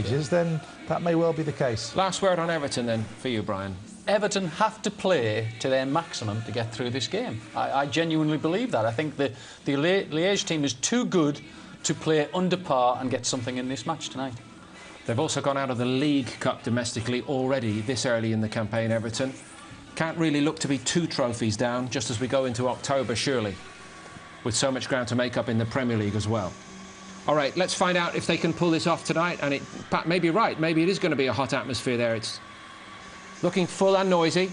then that may well be the case. Last word on Everton then for you, Brian. Everton have to play to their maximum to get through this game. I genuinely believe that. I think the Leige team is too good to play under par and get something in this match tonight. They've also gone out of the League Cup domestically already this early in the campaign, Everton. Can't really look to be 2 trophies down just as we go into October, surely, with so much ground to make up in the Premier League as well. All right, let's find out if they can pull this off tonight. And Pat may be right. Maybe it is going to be a hot atmosphere there. It's looking full and noisy.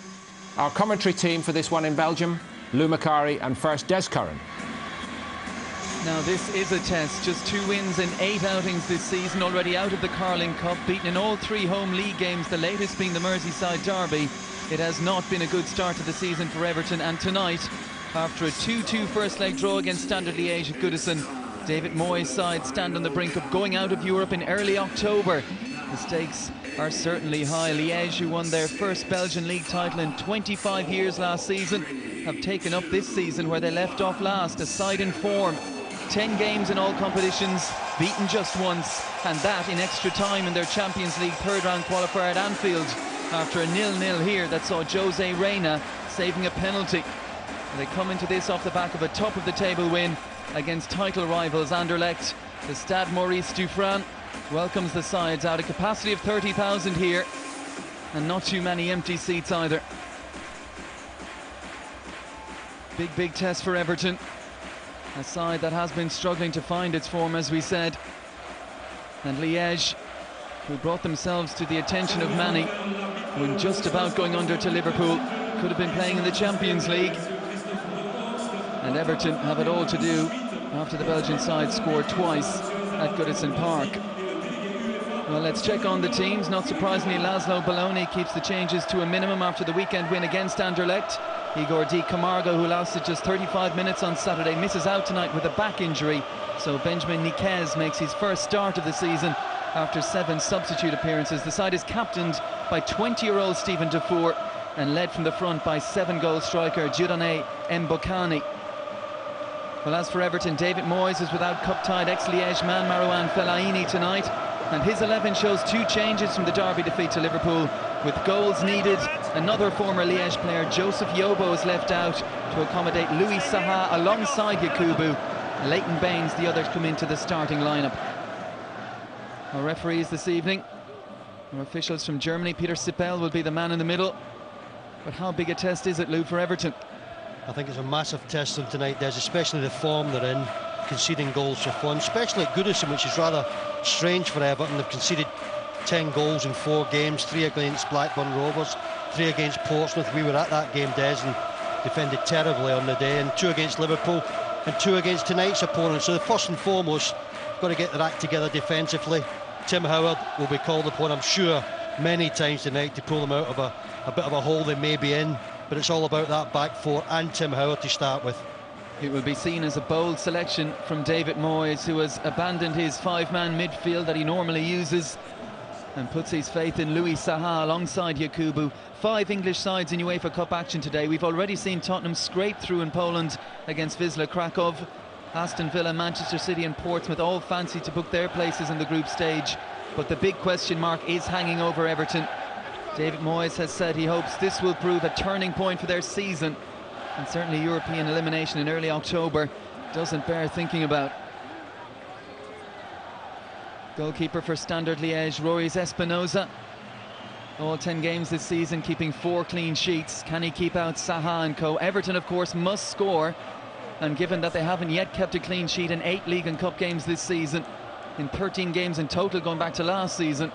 Our commentary team for this one in Belgium, Lou Macari and first Des Curran. Now this is a test. Just 2 wins in 8 outings this season, already out of the Carling Cup, beaten in all 3 home league games, the latest being the Merseyside derby. It has not been a good start to the season for Everton, and tonight, after a 2-2 first leg draw against Standard Liège at Goodison, David Moyes' side stand on the brink of going out of Europe in early October. The stakes are certainly high. Liège, who won their first Belgian league title in 25 years last season, have taken up this season where they left off last, a side in form. 10 games in all competitions, beaten just once, and that in extra time in their Champions League third-round qualifier at Anfield, after a 0-0 here that saw Jose Reina saving a penalty. They come into this off the back of a top-of-the-table win against title rivals Anderlecht. The Stade Maurice Dufresne welcomes the sides out, a capacity of 30,000 here, and not too many empty seats either. Big test for Everton, a side that has been struggling to find its form, as we said. And Liège, who brought themselves to the attention of many when just about going under to Liverpool, could have been playing in the Champions League. And Everton have it all to do after the Belgian side scored twice at Goodison Park. Well, let's check on the teams. Not surprisingly, Laszlo Belloni keeps the changes to a minimum after the weekend win against Anderlecht. Igor Di Camargo, who lasted just 35 minutes on Saturday, misses out tonight with a back injury. So Benjamin Niquez makes his first start of the season after 7 substitute appearances. The side is captained by 20-year-old Stephen Dufour and led from the front by 7-goal striker Dieudonné Mbokani. Well, as for Everton, David Moyes is without cup-tied ex-Liège man Marouane Fellaini tonight, and his 11 shows 2 changes from the derby defeat to Liverpool. With goals needed, another former Liège player, Joseph Yobo, is left out to accommodate Louis Saha alongside Yakubu. Leighton Baines, the others, come into the starting lineup. Our referees this evening, our officials from Germany, Peter Sippel will be the man in the middle. But how big a test is it, Lou, for Everton? I think it's a massive test of tonight, Des, especially the form they're in, conceding goals for fun, especially at Goodison, which is rather strange for Everton. They've conceded 10 goals in 4 games, 3 against Blackburn Rovers, 3 against Portsmouth. We were at that game, Des, and defended terribly on the day, and 2 against Liverpool and 2 against tonight's opponent. So the first and foremost, got to get their act together defensively. Tim Howard will be called upon, I'm sure, many times tonight to pull them out of a bit of a hole they may be in, but it's all about that back 4 and Tim Howard to start with. It will be seen as a bold selection from David Moyes, who has abandoned his 5-man midfield that he normally uses and puts his faith in Louis Saha alongside Yakubu. 5 English sides in UEFA Cup action today. We've already seen Tottenham scrape through in Poland against Wisla Krakow. Aston Villa, Manchester City and Portsmouth all fancy to book their places in the group stage. But the big question mark is hanging over Everton. David Moyes has said he hopes this will prove a turning point for their season, and certainly European elimination in early October doesn't bear thinking about. Goalkeeper for Standard Liège, Roris Espinoza. All 10 games this season, keeping 4 clean sheets. Can he keep out Saha and co? Everton, of course, must score, and given that they haven't yet kept a clean sheet in 8 League and Cup games this season, in 13 games in total going back to last season,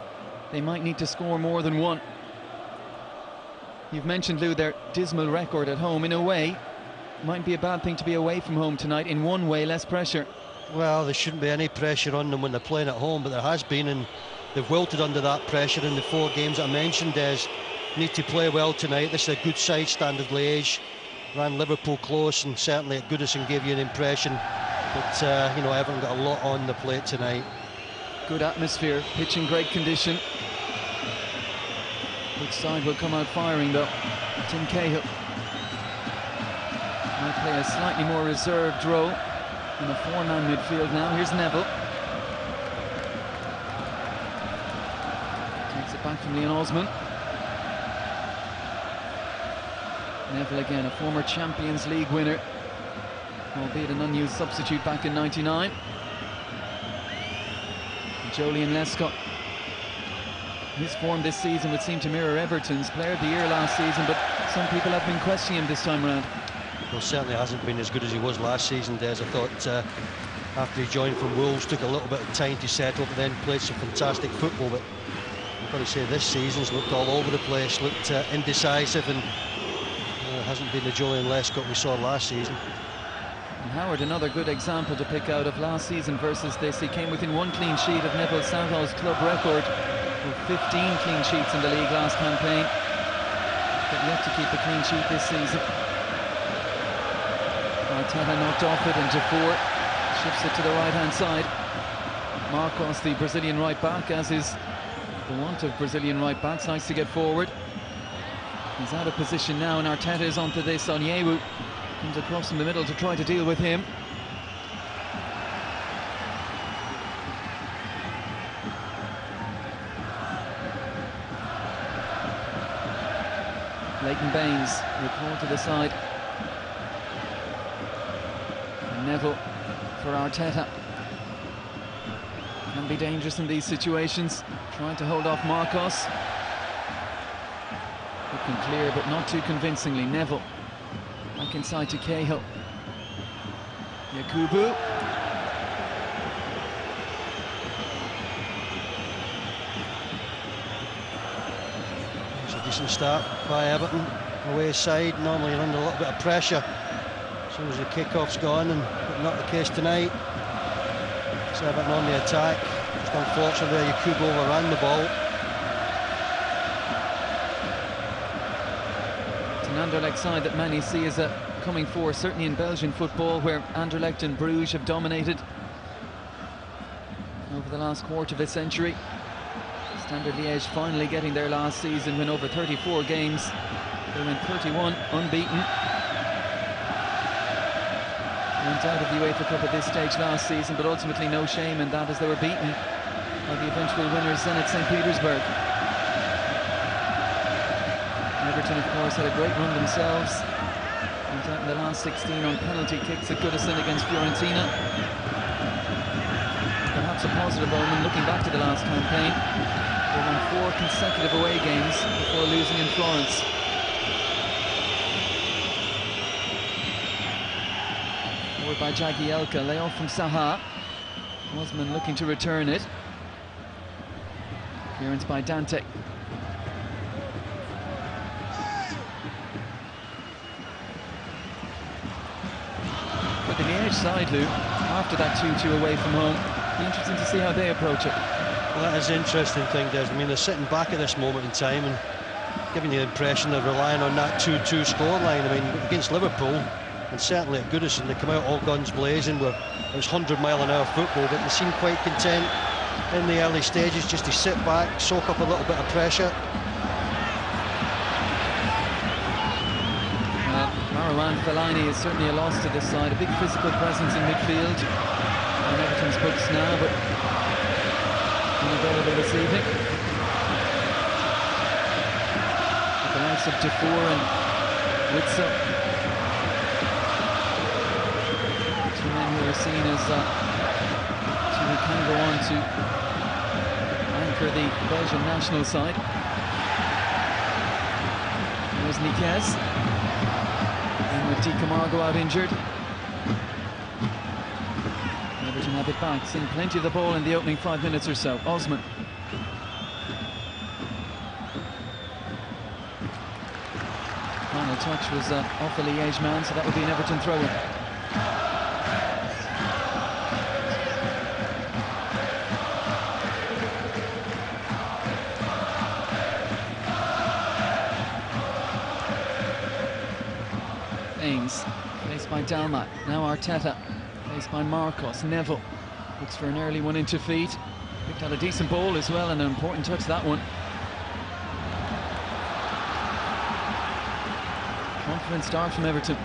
they might need to score more than 1. You've mentioned, Lou, their dismal record at home. In a way, it mightn't be a bad thing to be away from home tonight. In one way, less pressure. Well, there shouldn't be any pressure on them when they're playing at home, but there has been, and they've wilted under that pressure in the 4 games that I mentioned. Need to play well tonight. This is a good side, Standard Liège. Ran Liverpool close, and certainly at Goodison gave you an impression. But, you know, Everton got a lot on the plate tonight. Good atmosphere, pitch in great condition. Which side will come out firing, though? Tim Cahill might play a slightly more reserved role in a 4-man midfield now. Here's Neville. back from Leon Osman. Neville again, a former Champions League winner, albeit an unused substitute back in '99. Joleon Lescott. His form this season would seem to mirror Everton's. Player of the year last season, but some people have been questioning him this time around. Well, certainly hasn't been as good as he was last season, Des. I thought after he joined from Wolves, took a little bit of time to settle, but then played some fantastic football. But I've got to say, this season's looked all over the place, looked indecisive, and hasn't been the Joleon Lescott we saw last season. And Howard, another good example to pick out of last season versus this. He came within one clean sheet of Neville Southall's club record, with 15 clean sheets in the league last campaign, but yet to keep a clean sheet this season. Arteta knocked off it, and Defour shifts it to the right-hand side. Marcos, the Brazilian right-back, as is the want of Brazilian right-backs, likes to get forward. He's out of position now, and Arteta is onto this. Onyewu comes across in the middle to try to deal with him. Leighton Baines recalled to the side. And Neville for Arteta. Can be dangerous in these situations. Trying to hold off Marcos. Looking clear, but not too convincingly. Neville back inside to Cahill. Yakubu. It's a decent start by Everton. Away side, normally you're under a little bit of pressure as soon as the kick-off's gone, and but not the case tonight. It's Everton on the attack. Just unfortunately there, Yakubu overran the ball. Anderlecht side that many see as a coming force, certainly in Belgian football, where Anderlecht and Bruges have dominated over the last quarter of a century. Standard Liège finally getting their last season win over 34 games. They went 31 unbeaten. Went out of the UEFA Cup at this stage last season, but ultimately no shame in that, as they were beaten by the eventual winners Zenit St. Petersburg. Everton, of course, had a great run themselves. Went out in the last 16 on penalty kicks at Goodison against Fiorentina. Perhaps a positive omen looking back to the last campaign. They won 4 consecutive away games before losing in Florence. Forward by Jagielka, layoff from Saha. Osman looking to return it. Clearance by Dante. But the Liège side, Lou, after that 2-2 away from home, be interesting to see how they approach it. Well, that is an interesting thing, Des. I mean, they're sitting back at this moment in time and giving you the impression they're relying on that 2-2 scoreline. I mean, against Liverpool, and certainly at Goodison, they come out all guns blazing, where it was 100-mile-an-hour football, but they seem quite content in the early stages just to sit back, soak up a little bit of pressure. Marouane Fellaini is certainly a loss to this side, a big physical presence in midfield on Everton's books now, but unavailable this evening. With the likes of Defour and Witsel, two men who are seen as who can go on to anchor the Belgian national side. There's Niquez. With Di Camargo out injured. Everton have it back, seen plenty of the ball in the opening 5 minutes or so. Osman. Final touch was off the Liège man, so that would be an Everton throw-in. Faced by Dalmat, now Arteta, faced by Marcos. Neville looks for an early one into feet. Picked out a decent ball as well, and an important touch, that one. Confident start from Everton.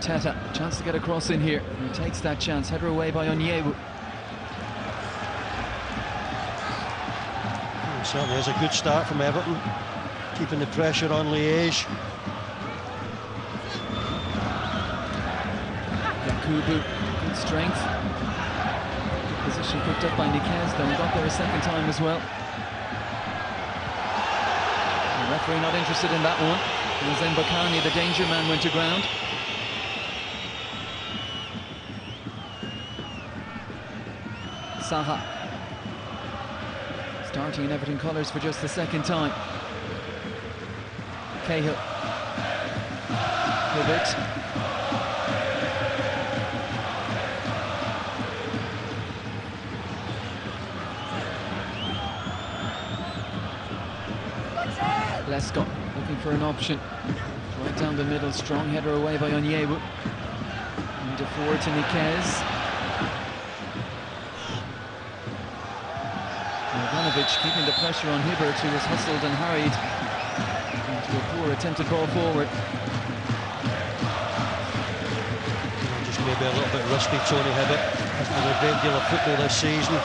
Arteta, chance to get across in here. He takes that chance, header away by Onyewu. Certainly is a good start from Everton, keeping the pressure on Leige. Yakubu, good strength. Position picked up by Niquez, though he got there a second time as well. The referee not interested in that one. It was Mbakani, the danger man, went to ground. Saha. Starting in Everton colours for just the second time. Cahill. Hibbert. Lescott looking for an option. Right down the middle, strong header away by Onyewu. And Defour to Niquez. Ivanovic keeping the pressure on Hibbert, who was hustled and harried into a poor attempted ball forward. Just maybe a little bit rusty, Tony Hibbert. Hasn't had a great deal of football this season.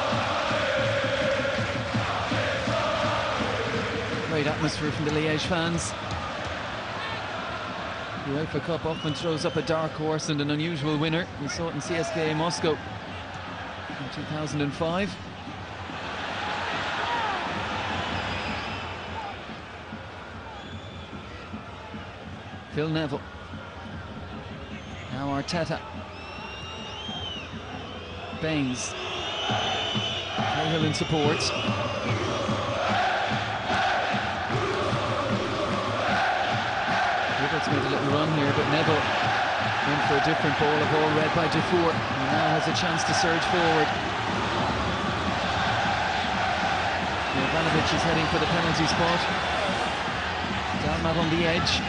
Great atmosphere from the Liège fans. The UEFA Cup often throws up a dark horse and an unusual winner. We saw it in CSKA Moscow in 2005. Phil Neville. Now Arteta. Baines. Cahill in support. Hibbert's made a little run here, but Neville went for a different ball, a ball read by Defour. He now has a chance to surge forward. Ivanovic is heading for the penalty spot. Dalmat on the edge.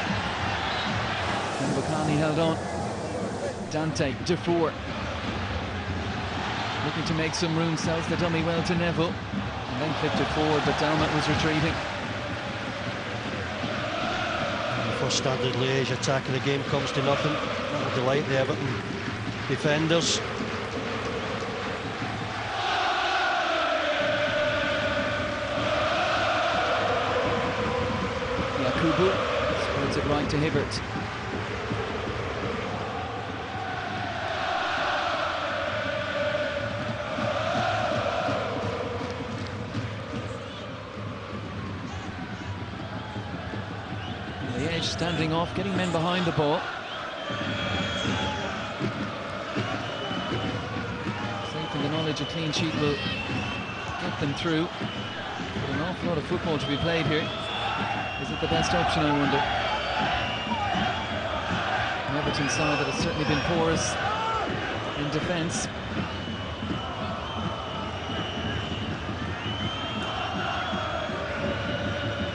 And Mbakani held on. Dante, Defour. Looking to make some room, sells the dummy well to Neville. And then flipped it forward, but Dalmat was retreating. First standard Liège attack of the game comes to nothing. That will delight the Everton defenders. Yakubu spreads it right to Hibbert. Liège standing off, getting men behind the ball. Safe in the knowledge a clean sheet will get them through. But an awful lot of football to be played here. Is it the best option, I wonder? An Everton side that has certainly been porous in defence.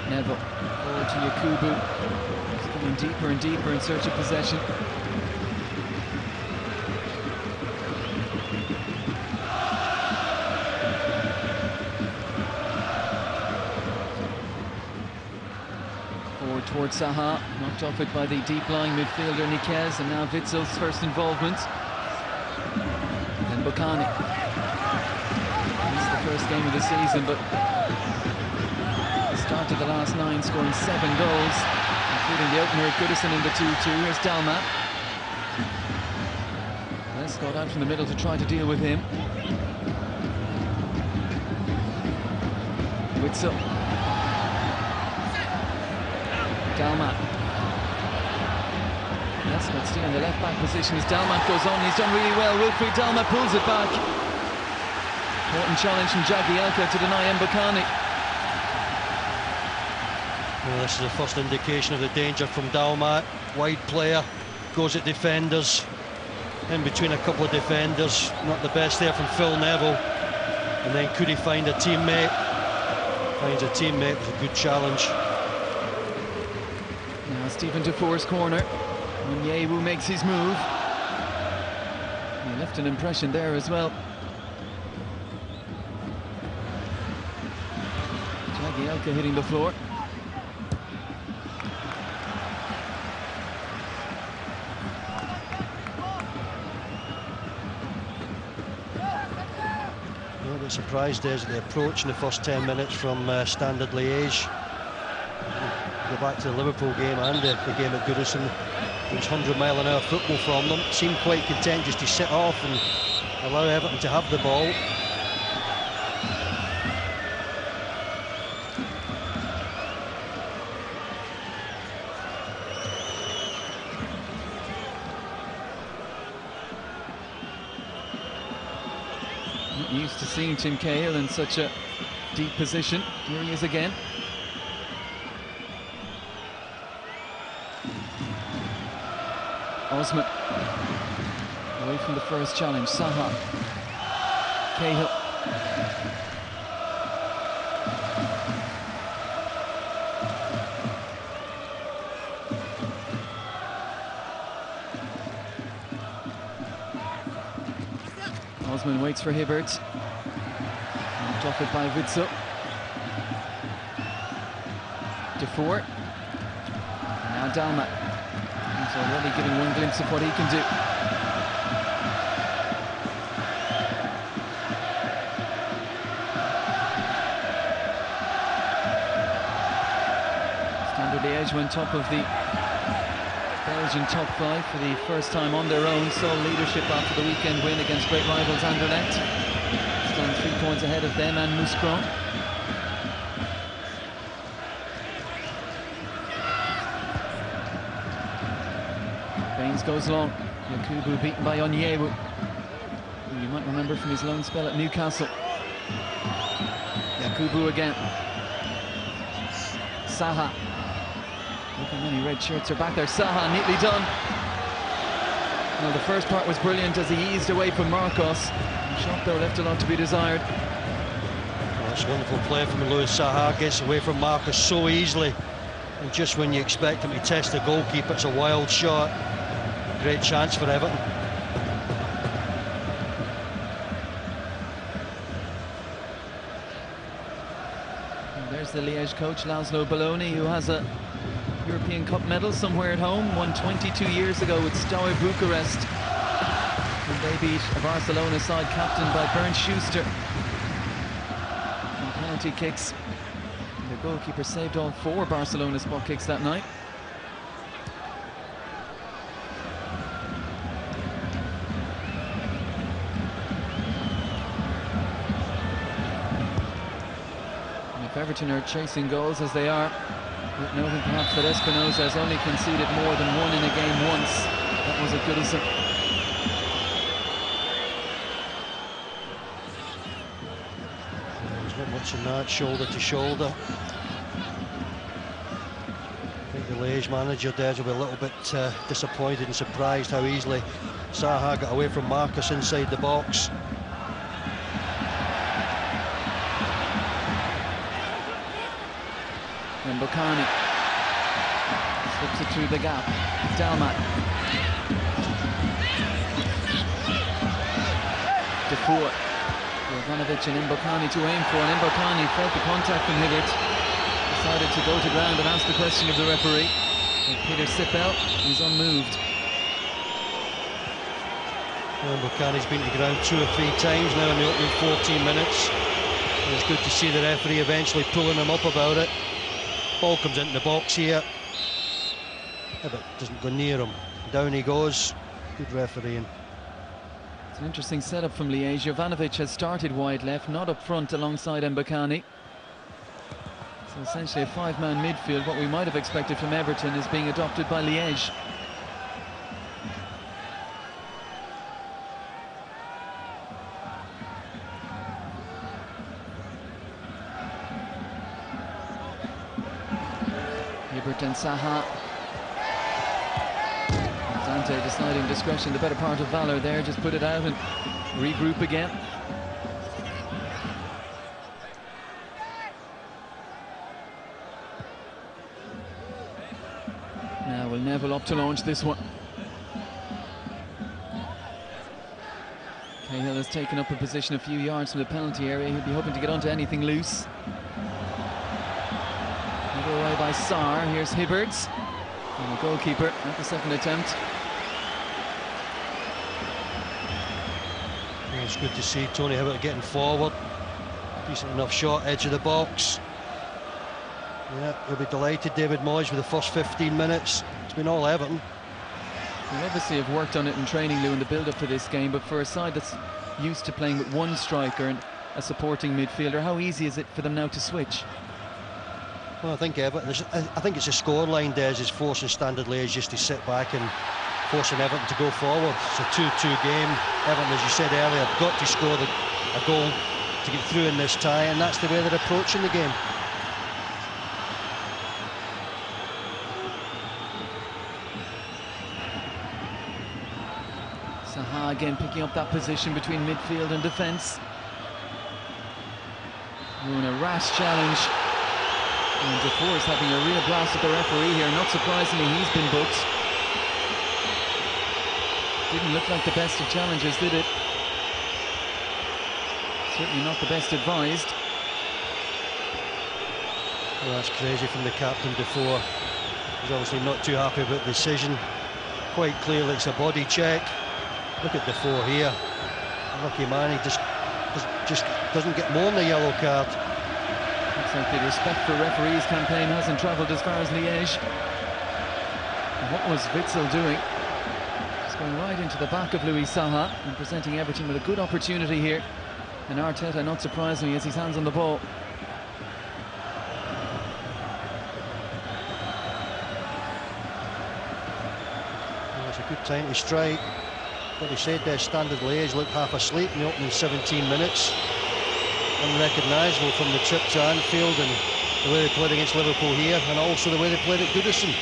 Neville forward to Yakubu. He's coming deeper and deeper in search of possession. Forward towards Saha, knocked off it by the deep-lying midfielder Niquez, and now Witzel's first involvement. And Mbakani. This is the first game of the season, but started the last 9 scoring 7 goals, including the opener at Goodison in the 2-2. Here's Dalmat. Lescott out from the middle to try to deal with him. Witzel. Dalmat. Lescott still in the left-back position as Dalmat goes on. He's done really well. Wilfried Dalmat pulls it back. Important challenge from Jagielka to deny Mbakani. Well, this is the first indication of the danger from Dalmat. Wide player, goes at defenders. In between a couple of defenders. Not the best there from Phil Neville. And then could he find a teammate? Finds a teammate with a good challenge. Now Stephen Defour's corner. Onyewu makes his move. He left an impression there as well. Jagielka hitting the floor. bit surprised there's the approach in the first 10 minutes from Standard Liège. Go back to the Liverpool game and the game at Goodison. It was 100-mile-an-hour football from them. Seemed quite content just to sit off and allow Everton to have the ball. Not used to seeing Tim Cahill in such a deep position. Here he is again. Osman away from the first challenge. Saha, Cahill. Osman waits for Hibbert. Knocked off it by Witzel. Defour. Now Dalmat. He's already giving one glimpse of what he can do. Standard Liège went top of the Belgian top 5 for the first time on their own. Sole leadership after the weekend win against great rivals Anderlecht. Stand 3 points ahead of them and Mouscron. Baines goes long. Yakubu beaten by Onyewu, who you might remember from his loan spell at Newcastle. Yakubu again. Saha. Look how many red shirts are back there. Saha, neatly done. Well, the first part was brilliant as he eased away from Marcos. The shot, though, left a lot to be desired. Well, that's a wonderful play from Louis Saha. Gets away from Marcos so easily. And just when you expect him to test the goalkeeper, it's a wild shot. Great chance for Everton. And there's the Liège coach, Laszlo Belloni, who has a European Cup medal somewhere at home. Won 22 years ago with Steaua Bucharest. And they beat a Barcelona side captained by Bernd Schuster. And penalty kicks. The goalkeeper saved all 4 Barcelona spot kicks that night. And if Everton are chasing goals as they are, noting perhaps that Espinosa has only conceded more than 1 in a game once. That was at Goodison. There's not much in that, shoulder to shoulder. I think the Liège manager there will be a little bit disappointed and surprised how easily Saha got away from Marcus inside the box. And Bocani slips it through the gap. Dalmat. Defour. Jovanovic and Mbokani to aim for, and Mbokani felt the contact from Hibbert. Decided to go to ground and ask the question of the referee. And Peter Sipel is unmoved. Well, Mbokani's been to the ground 2 or 3 times now in the opening 14 minutes. And it's good to see the referee eventually pulling him up about it. Ball comes into the box here. But doesn't go near him. Down he goes. Good refereeing. It's an interesting setup from Liège. Jovanovic has started wide left, not up front alongside Mbokani. So essentially a 5-man midfield. What we might have expected from Everton is being adopted by Liège. Hibbert and Saha. Dante deciding discretion, the better part of valor there. Just put it out and regroup again. Now will Neville up to launch this one. Cahill has taken up a position a few yards from the penalty area. He'll be hoping to get onto anything loose. Away by Sarr. Here's Hibbert, and the goalkeeper at the second attempt. Yeah, It's good to see Tony Hibbert getting forward. Decent enough shot, edge of the box. Yeah, he'll be delighted, David Moyes, with the first 15 minutes. It's been all Everton. They obviously have worked on it in training, Lou, in the build-up to this game, but for a side that's used to playing with one striker and a supporting midfielder, how easy is it for them now to switch? Well, I think Everton, I think it's a scoreline, Des, is forcing Standard Liège just to sit back and forcing Everton to go forward. It's a 2-2 game. Everton, as you said earlier, have got to score a goal to get through in this tie, and that's the way they're approaching the game. Zaha again picking up that position between midfield and defence. And a rash challenge. And Defoe is having a real blast at the referee here. Not surprisingly, he's been booked. Didn't look like the best of challenges, did it? Certainly not the best advised. Well, that's crazy from the captain Defoe. He's obviously not too happy about the decision. Quite clearly it's a body check. Look at Defoe here. Lucky man, he just doesn't get more than a yellow card. Looks like the respect for referees campaign hasn't travelled as far as Liège. And what was Witsel doing? He's going right into the back of Louis Zaha and presenting Everton with a good opportunity here. And Arteta, not surprisingly, has his hands on the ball. Well, it's a good time to strike. What he said there, Standard Liège looked half asleep in the opening 17 minutes. Unrecognisable from the trip to Anfield and the way they played against Liverpool here, and also the way they played at Goodison.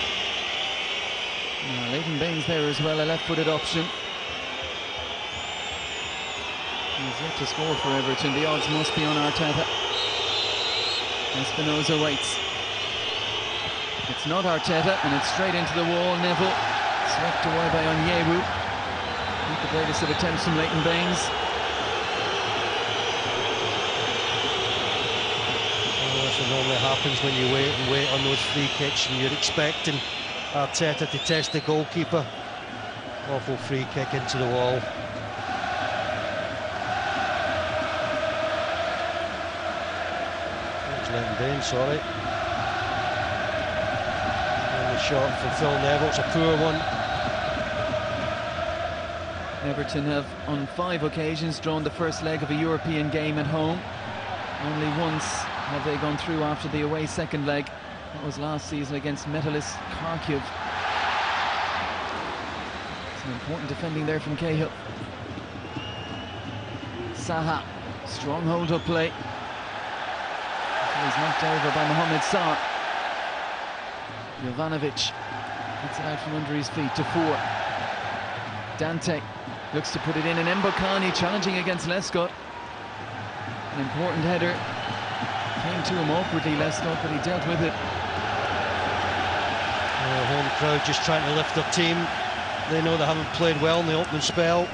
Leighton Baines there as well, a left-footed option. He's yet to score for Everton. The odds must be on Arteta. Espinosa waits. It's not Arteta, and it's straight into the wall. Neville swept away by Onyewu. Not the greatest of attempts from Leighton Baines. That's what normally happens when you wait and wait on those free kicks, and you're expecting Arteta to test the goalkeeper. Awful free kick into the wall. Leighton Baines, sorry. And the shot from Phil Neville, it's a poor one. Everton have on 5 occasions drawn the first leg of a European game at home. Only once have they gone through after the away second leg. That was last season against Metalist Kharkiv. Some important defending there from Cahill. Zaha, strong hold-up play. He's knocked over by Mohamed Sarr. Jovanovic gets it out from under his feet to 4. Dante looks to put it in, and Mbokani challenging against Lescott. An important header. Came to him awkwardly, Lescott, but he dealt with it. The home crowd just trying to lift their team. They know they haven't played well in the opening spell.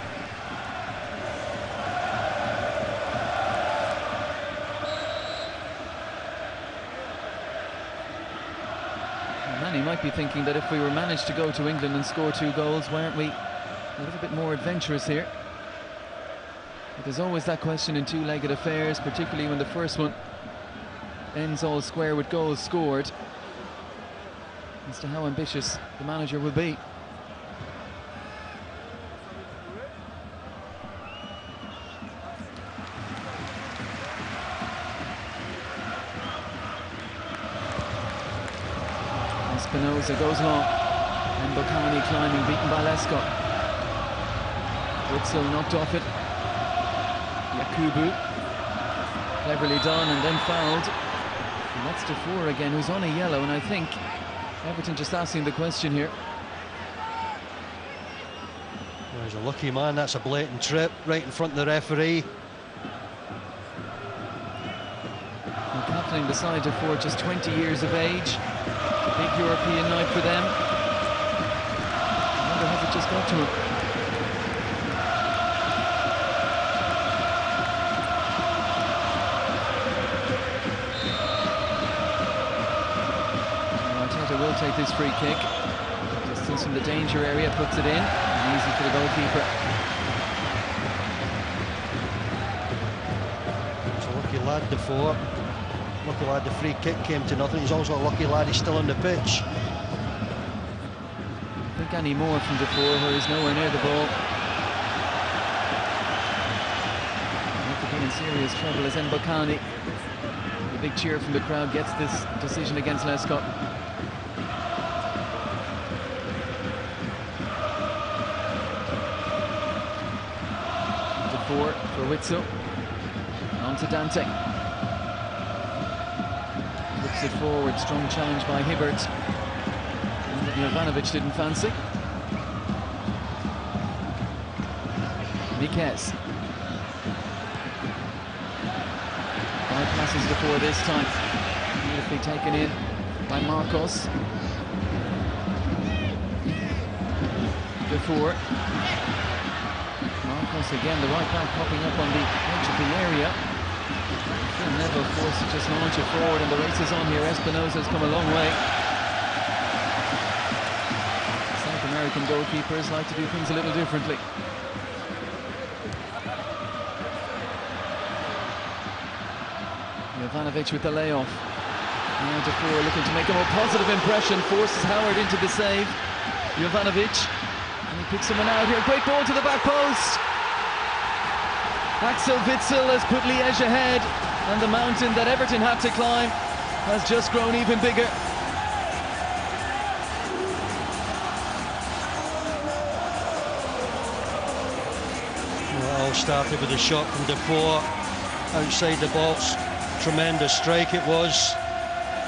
Manny might be thinking that if we were managed to go to England and score 2 goals, why aren't we a little bit more adventurous here? But there's always that question in two-legged affairs, particularly when the first one ends all square with goals scored, as to how ambitious the manager will be. Espinosa goes long, and Mbokani climbing, beaten by Lescott. Witsel knocked off it. Yakubu, cleverly done and then fouled. And that's Defoe again, who's on a yellow, and I think Everton just asking the question here. Well, he's a lucky man, that's a blatant trip right in front of the referee. And captaining beside Defoe, just 20 years of age. A big European night for them. I wonder, has it just got to him? Arteta will take this free kick. Distance from the danger area, puts it in. And easy for the goalkeeper. lad Defoe. Lucky lad, the free kick came to nothing. He's also a lucky lad, he's still on the pitch. I think any more from Defoe, where he's nowhere near the ball. Have to be in serious trouble as Mbokani. The big cheer from the crowd gets this decision against Lescott. Defoe for Witsel. On to Dante. Looks it forward, strong challenge by Hibbert. Jovanovic didn't fancy. Mikes. Five passes before this time. Beautifully taken in by Marcos. Before. Marcos again, the right back popping up on the edge of the area. Phil Neville forced to just launch it forward, and the race is on here. Espinosa's come a long way. South American goalkeepers like to do things a little differently. Jovanovic with the layoff. Now Defoe looking to make a more positive impression, forces Howard into the save. Jovanovic, and he picks someone out here. Great ball to the back post. Axel Witsel has put Liège ahead, and the mountain that Everton had to climb has just grown even bigger. Well, it all started with a shot from Defoe outside the box. Tremendous strike it was.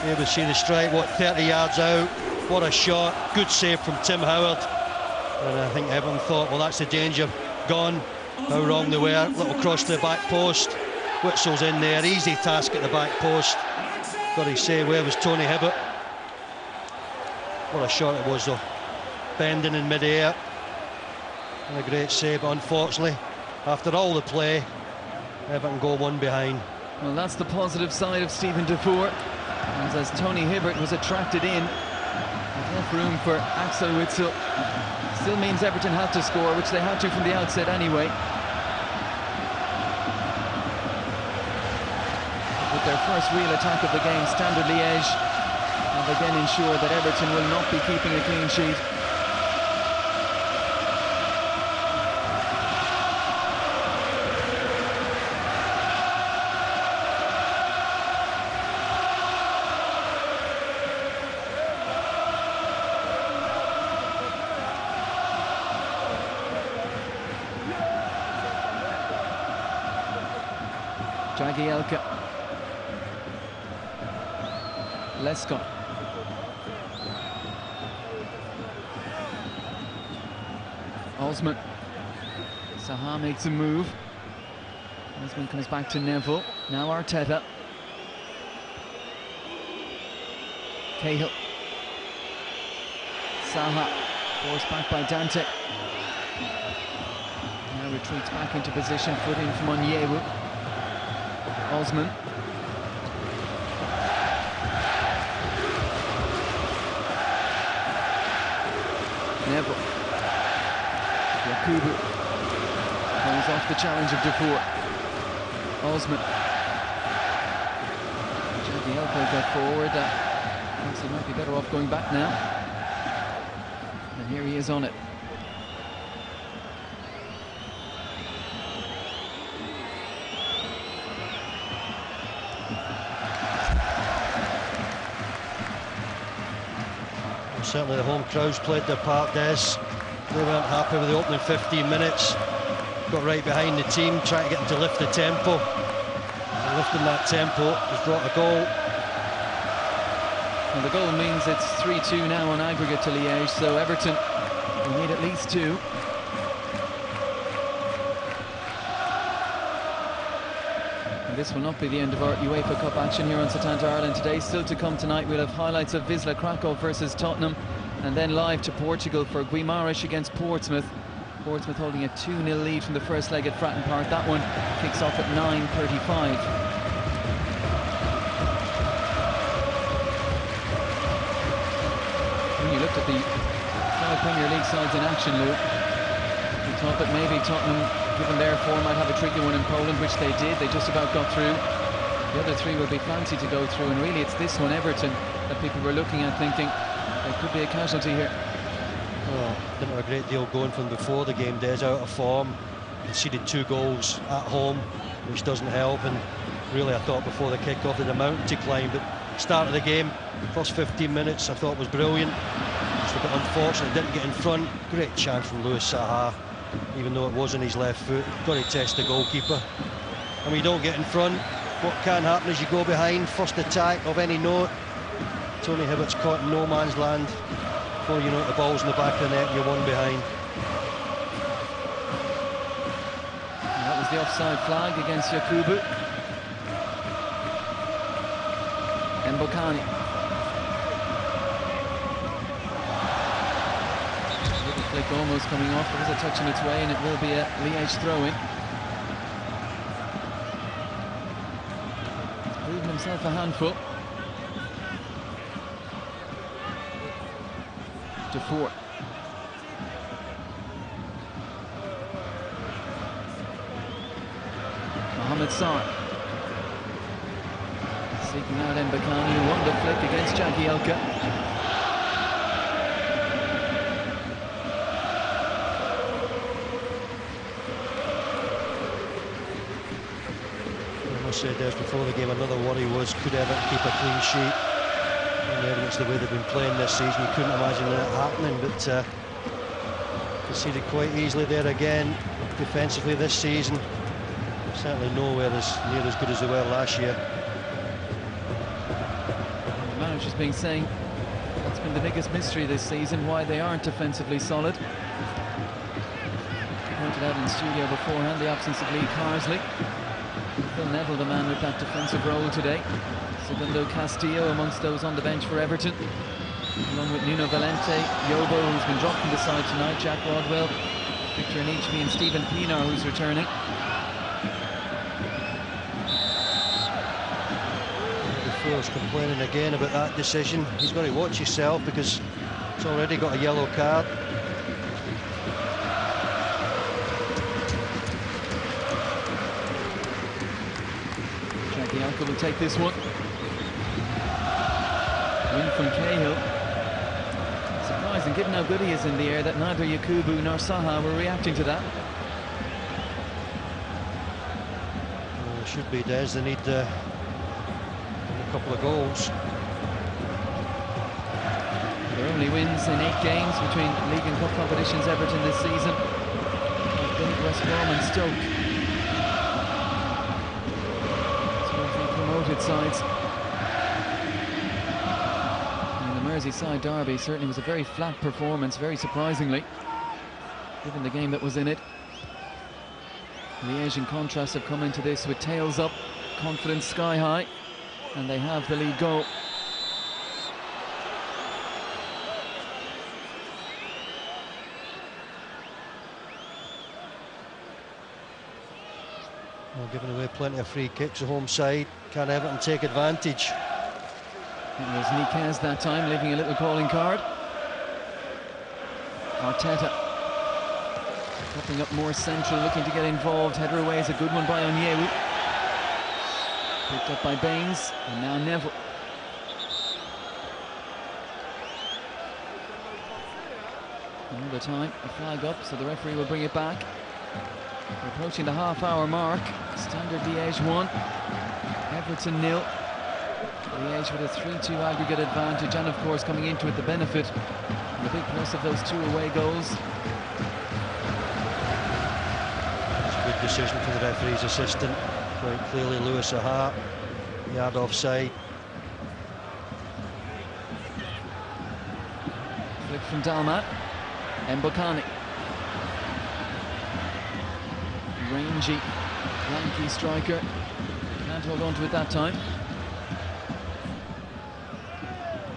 Here we see the strike, what, 30 yards out. What a shot, good save from Tim Howard. And I think everyone thought, well, that's the danger gone. How wrong they were. Little cross to the back post. Witsel's in there, easy task at the back post. Got to say, where was Tony Hibbert? What a shot it was though. Bending in mid-air. And a great save, but unfortunately, after all the play, Everton go one behind. Well, that's the positive side of Stephen Defoe. And as Tony Hibbert was attracted in, enough room for Axel Witsel. Still means Everton had to score, which they had to from the outset anyway. With their first real attack of the game, Standard Liège have again ensured that Everton will not be keeping a clean sheet. Jagielka. Lescott. Osman. Zaha makes a move. Osman comes back to Neville. Now Arteta. Cahill. Zaha. Forced back by Dante. Now retreats back into position. Foot in from Onyewu. Osman. Neville. Yakubu pulls off the challenge of Defoe. Osman. Jagielka got forward. Thinks he might be better off going back now. And here he is on it. Certainly the home crowds played their part, Des. They weren't happy with the opening 15 minutes. Got right behind the team, trying to get them to lift the tempo. And lifting that tempo has brought a goal. Well, the goal means it's 3-2 now on aggregate to Liège, so Everton will need at least two. And this will not be the end of our UEFA Cup action here on Setanta Ireland today. Still to come tonight, we'll have highlights of Wisla Krakow versus Tottenham, and then live to Portugal for Guimarães against Portsmouth. Portsmouth holding a 2-0 lead from the first leg at Fratton Park. That one kicks off at 9:35. When you looked at the 5 Premier League sides in action, Lou, we thought that maybe Tottenham, given their form, might have a tricky one in Poland, which they did. They just about got through. The other three will be fancy to go through, and really it's this one, Everton, that people were looking at thinking there could be a casualty here. Oh, didn't have a great deal going from before the game. Des out of form, conceded 2 goals at home, which doesn't help. And really, I thought before the kick-off there'd a mountain to climb. But start of the game, first 15 minutes, I thought was brilliant. Just a bit unfortunate, didn't get in front. Great chance from Louis Saha, even though it was on his left foot. Got to test the goalkeeper. And when you don't get in front, what can happen is you go behind. First attack of any note, Tony Hibbert's caught in no man's land. Before you know it, the ball's in the back of the net and you're one behind. And that was the offside flag against Yakubu. Mbokani. Little flick almost coming off. There was a touch in its way, and it will be a Liège throw-in. Proven himself a handful. Defour. Mohamed Sarr. Seeking out Mbokani, who won the flick against Jagielka. I must say, Des, before the game, another worry was, could Everton keep a clean sheet? And evidence the way they've been playing this season, you couldn't imagine that happening, but conceded quite easily there again. Defensively this season, certainly nowhere as near as good as they were last year. The manager's been saying that's been the biggest mystery this season, why they aren't defensively solid. Pointed out in the studio beforehand the absence of Lee Carsley. Phil Neville, the man with that defensive role today. Segundo Castillo amongst those on the bench for Everton, along with Nuno Valente, Yobo, who's been dropped from the side tonight, Jack Rodwell, Victor Anichebe and Stephen Pienaar, who's returning. Defour's complaining again about that decision. He's got to watch himself because he's already got a yellow card. Jagielka will take this one. Win from Cahill. Surprising, given how good he is in the air, that neither Yakubu nor Saha were reacting to that. Well, it should be, Des. They need a couple of goals. Their only wins in 8 games between league and cup competitions, Everton, this season have been at West Brom and Stoke. Two of the promoted sides. Merseyside derby certainly was a very flat performance, very surprisingly, given the game that was in it. Liège, in contrast, have come into this with tails up, confidence sky high, and they have the lead goal. Well, giving away plenty of free kicks, the home side. Can Everton take advantage? It was Niquez that time, leaving a little calling card. Arteta popping up more central, looking to get involved. Header away is a good one by Onyewu. Picked up by Baines, and now Neville. Another time, a flag up, so the referee will bring it back. We're approaching the half-hour mark. Standard Liège 1, Everton 0. Liège with a 3-2 aggregate advantage, and of course coming into it the benefit and the big plus of those 2 away goals. It's a good decision for the referee's assistant. Quite clearly Louis Saha, yard offside. Flick from Dalmat. Mbokani. Rangy, lanky striker. Can't hold on to it that time.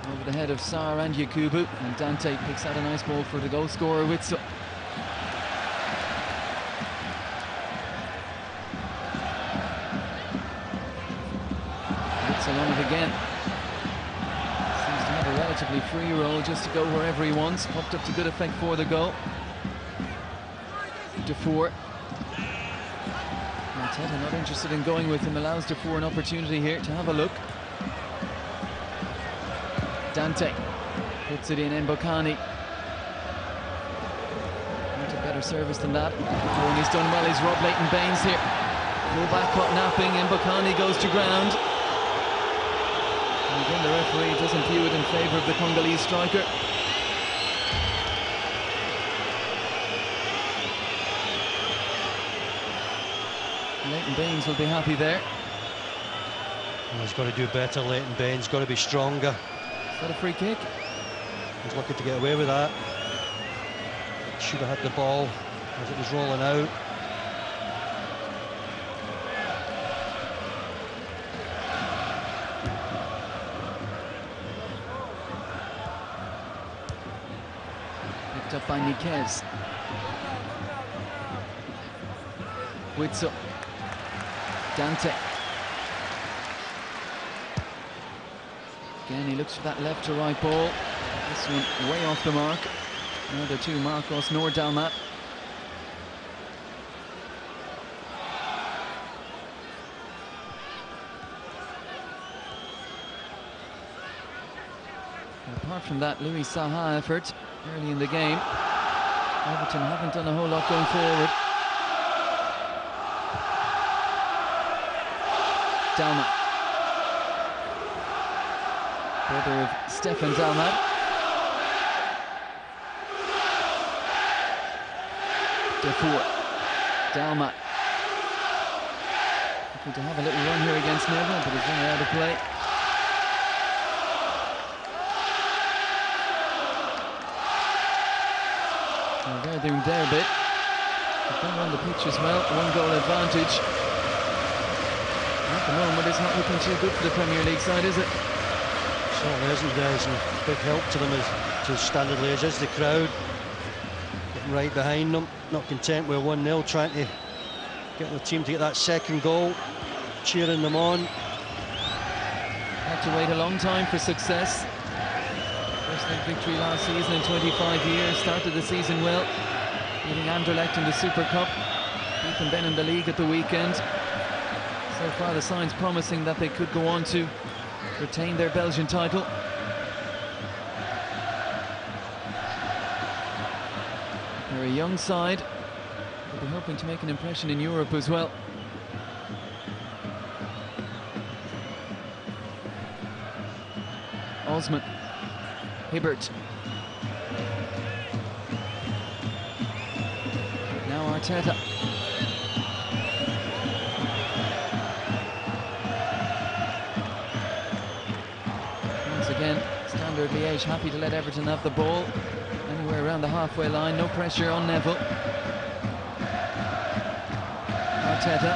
Over the head of Sarr and Yakubu, and Dante picks out a nice ball for the goal scorer, Witsel. Witsel on it again. Seems to have a relatively free role, just to go wherever he wants. Popped up to good effect for the goal. Defour. Arteta not interested in going with him, allows Defoe an opportunity here to have a look. Dante puts it in, Mbokani. Not a better service than that. Oh, and he's done well, he's robbed Leighton Baines here. Full back caught napping, Mbokani goes to ground. And again the referee doesn't view it in favour of the Congolese striker. Leighton Baines will be happy there. Oh, he's got to do better, Leighton Baines, got to be stronger. Is that a free kick? He's lucky to get away with that. Should have had the ball as it was rolling out. Picked up by Niquez. Witzel. Dante. Again, he looks for that left to right ball. This one way off the mark. Neither to Marcos nor Dalmat. Apart from that Louis Saha effort early in the game, Everton haven't done a whole lot going forward. Dalmat, brother of Stefan Dalmat. Defoe, Dalmat. Looking to have a little run here against Neville, but he's running out of play. Well, they're doing their bit. But they're on the pitch as well. 1 goal advantage. At the moment, it's not looking too good for the Premier League side, is it? Certainly isn't, guys, and big help to them is to Standard Liège is the crowd getting right behind them, not content with 1-0, trying to get the team to get that second goal, cheering them on. Had to wait a long time for success. First league victory last season in 25 years, started the season well, beating Anderlecht in the Super Cup, beating Ben in the league at the weekend. So far the signs promising that they could go on to retain their Belgian title. They're a young side. They'll be hoping to make an impression in Europe as well. Osman, Hibbert. Now Arteta. Again, Standard Liège happy to let Everton have the ball anywhere around the halfway line. No pressure on Neville. Arteta.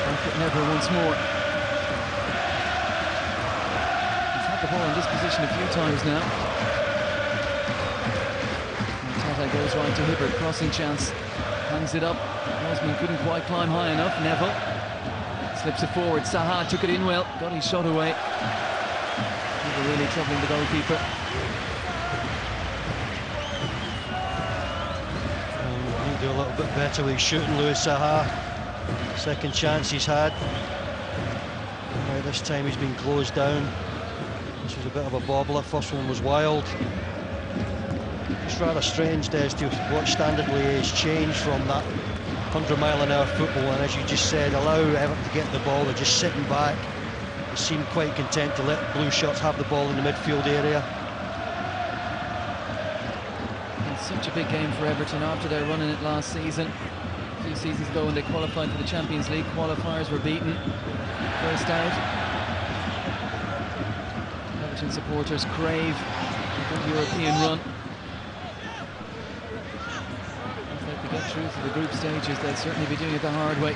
Back at Neville once more. He's had the ball in this position a few times now. Arteta goes right to Hibbert, crossing chance. Hangs it up. Osman couldn't quite climb high enough. Neville slips it forward. Saha took it in well, got his shot away. Neville really troubling the goalkeeper. He can do a little bit better with his shooting, Louis Saha. Second chance he's had. Right, this time he's been closed down. This was a bit of a bobbler. First one was wild. It's rather strange, Des, to watch Standard Liège change from that 100-mile-an-hour football, and as you just said, allow Everton to get the ball. They're just sitting back. They seem quite content to let Blue Shots have the ball in the midfield area. It's such a big game for Everton after their run in it last season. A few seasons ago when they qualified for the Champions League, qualifiers were beaten first out. Everton supporters crave a good European run. Get through to the group stages, they'll certainly be doing it the hard way.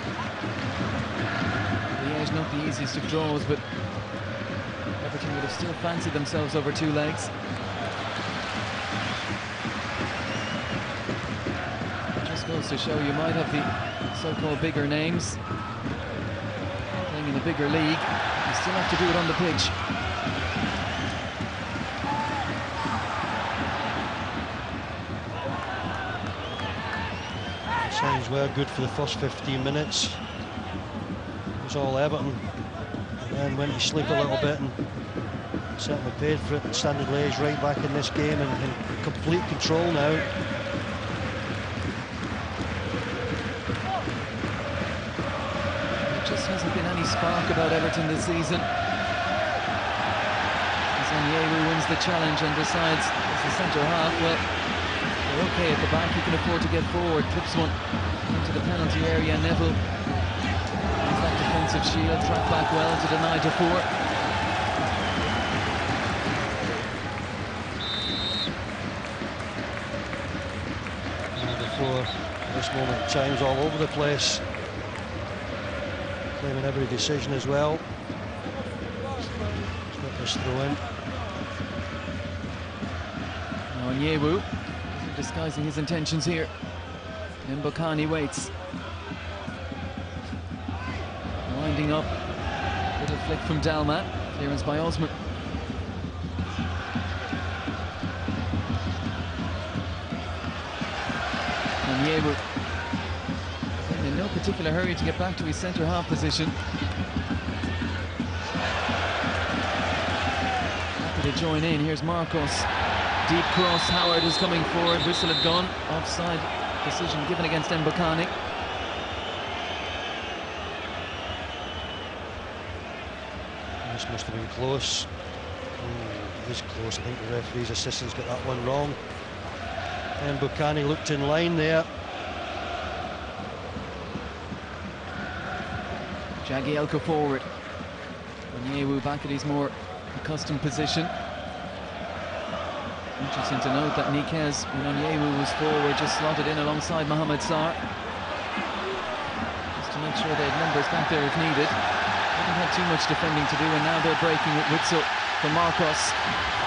Liège not the easiest of draws, but Everton would have still fancied themselves over 2 legs. It just goes to show you might have the so-called bigger names playing in a bigger league. You still have to do it on the pitch. Signs were good for the first 15 minutes. It was all Everton. And then went to sleep a little bit and certainly paid for it. Standard Leige right back in this game and in complete control now. There just hasn't been any spark about Everton this season. As Onyewu wins the challenge and decides as the centre half, well, they're okay at the back, you can afford to get forward. Clips one into the penalty area. Neville has that defensive shield, track back well to deny Defour. Defour, at this moment in time, is all over the place, claiming every decision as well. Let's get this throw in. Onyewu disguising his intentions here. Mbokani waits. Winding up. Little flick from Dalmat. Clearance by Osman. Onyewu in no particular hurry to get back to his centre half position. Happy to join in. Here's Marcos. Deep cross, Howard is coming forward, whistle had gone, offside decision given against Mbokani. This must have been close. It is close. I think the referee's assistant's got that one wrong. Mbokani looked in line there. Jagielka forward. Onyewu back at his more accustomed position. Interesting to note that Niquez, when Onyewu was forward, just slotted in alongside Mohamed Sarr. Just to make sure they had numbers back there if needed. Haven't had too much defending to do, and now they're breaking with Witsel for Marcos.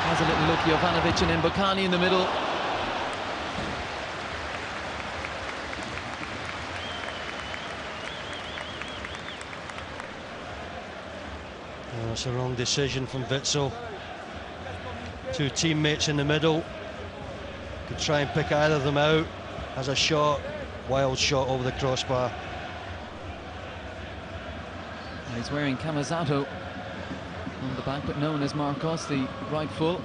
Has a little look, Jovanovic and Mbokani in the middle. That's a wrong decision from Witsel. Two teammates in the middle. Could try and pick either of them out. Has a shot, wild shot over the crossbar. He's wearing Kamazato on the back, but known as Marcos, the right full.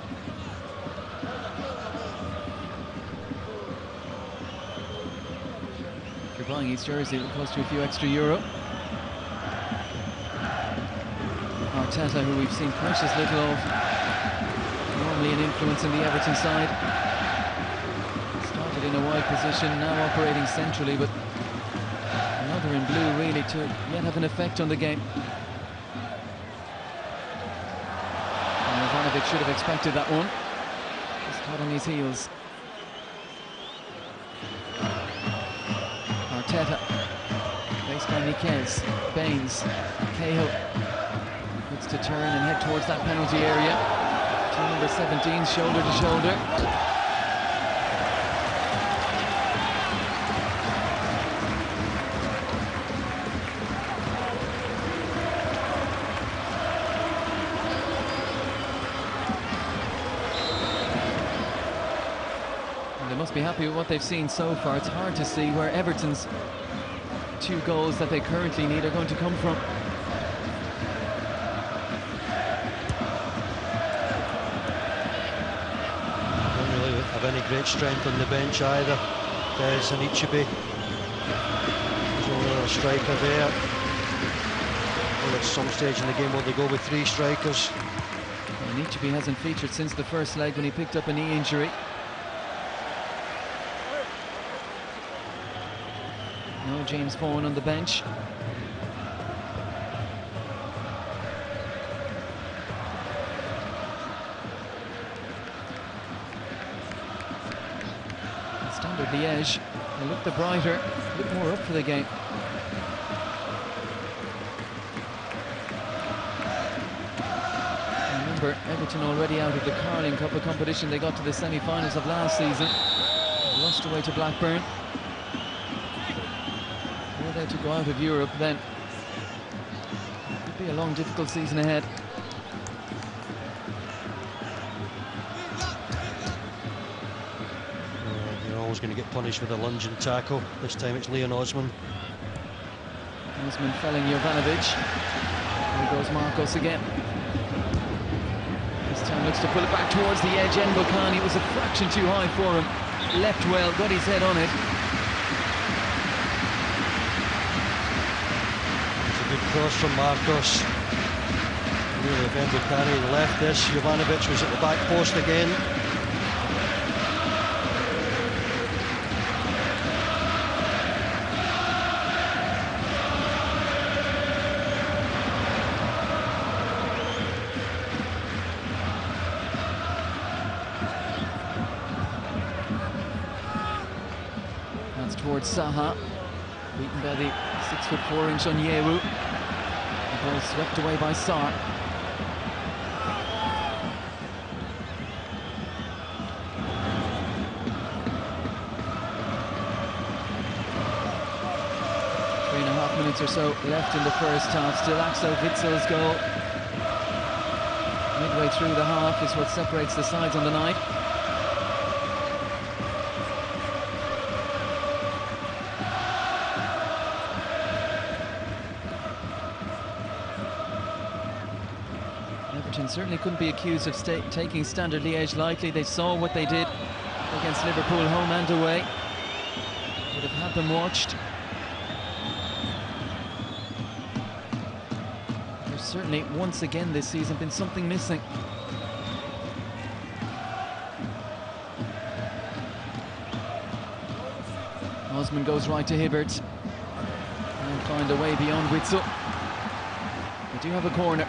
If you're buying his jersey, it will cost you a few extra euro. Arteta, who we've seen precious little of, normally an influence in the Everton side. Started in a wide position, now operating centrally, but another in blue really to yet have an effect on the game. And Jovanovic should have expected that one. Just hot on his heels. Arteta, faced by Niquez, Baines, Cahill. Looks to turn and head towards that penalty area. Number 17, shoulder to shoulder. And they must be happy with what they've seen so far. It's hard to see where Everton's 2 goals that they currently need are going to come from. Have any great strength on the bench either. There's an Ichibi. There's only another striker there. Well, at some stage in the game, will they go with 3 strikers? And Ichibi hasn't featured since the first leg when he picked up a knee injury. No James Vaughan on the bench. Standard Liège, they look the brighter, look more up for the game. Remember, Everton already out of the Carling Cup, a competition they got to the semi-finals of last season. Lost away to Blackburn. Were they to go out of Europe, then it'd be a long, difficult season ahead. always going to get punished with a lunging tackle. This time it's Leon Osman. Osman felling Jovanovic. Here goes Marcos again. This time looks to pull it back towards the edge. Mbokani was a fraction too high for him. Left well, got his head on it. It's a good cross from Marcos. Really, if Mbokani left this, Jovanovic was at the back post again. Towards Saha, beaten by the 6'4" Onyewu. The ball swept away by Sarr. Three and a half minutes or so left in the first half. Still Axel Witzel's goal. Midway through the half is what separates the sides on the night. Everton certainly couldn't be accused of taking Standard Liège lightly. They saw what they did against Liverpool home and away. Would have had them watched. There's certainly once again this season been something missing. Osman goes right to Hibbert and find a way beyond Witzel. They do have a corner.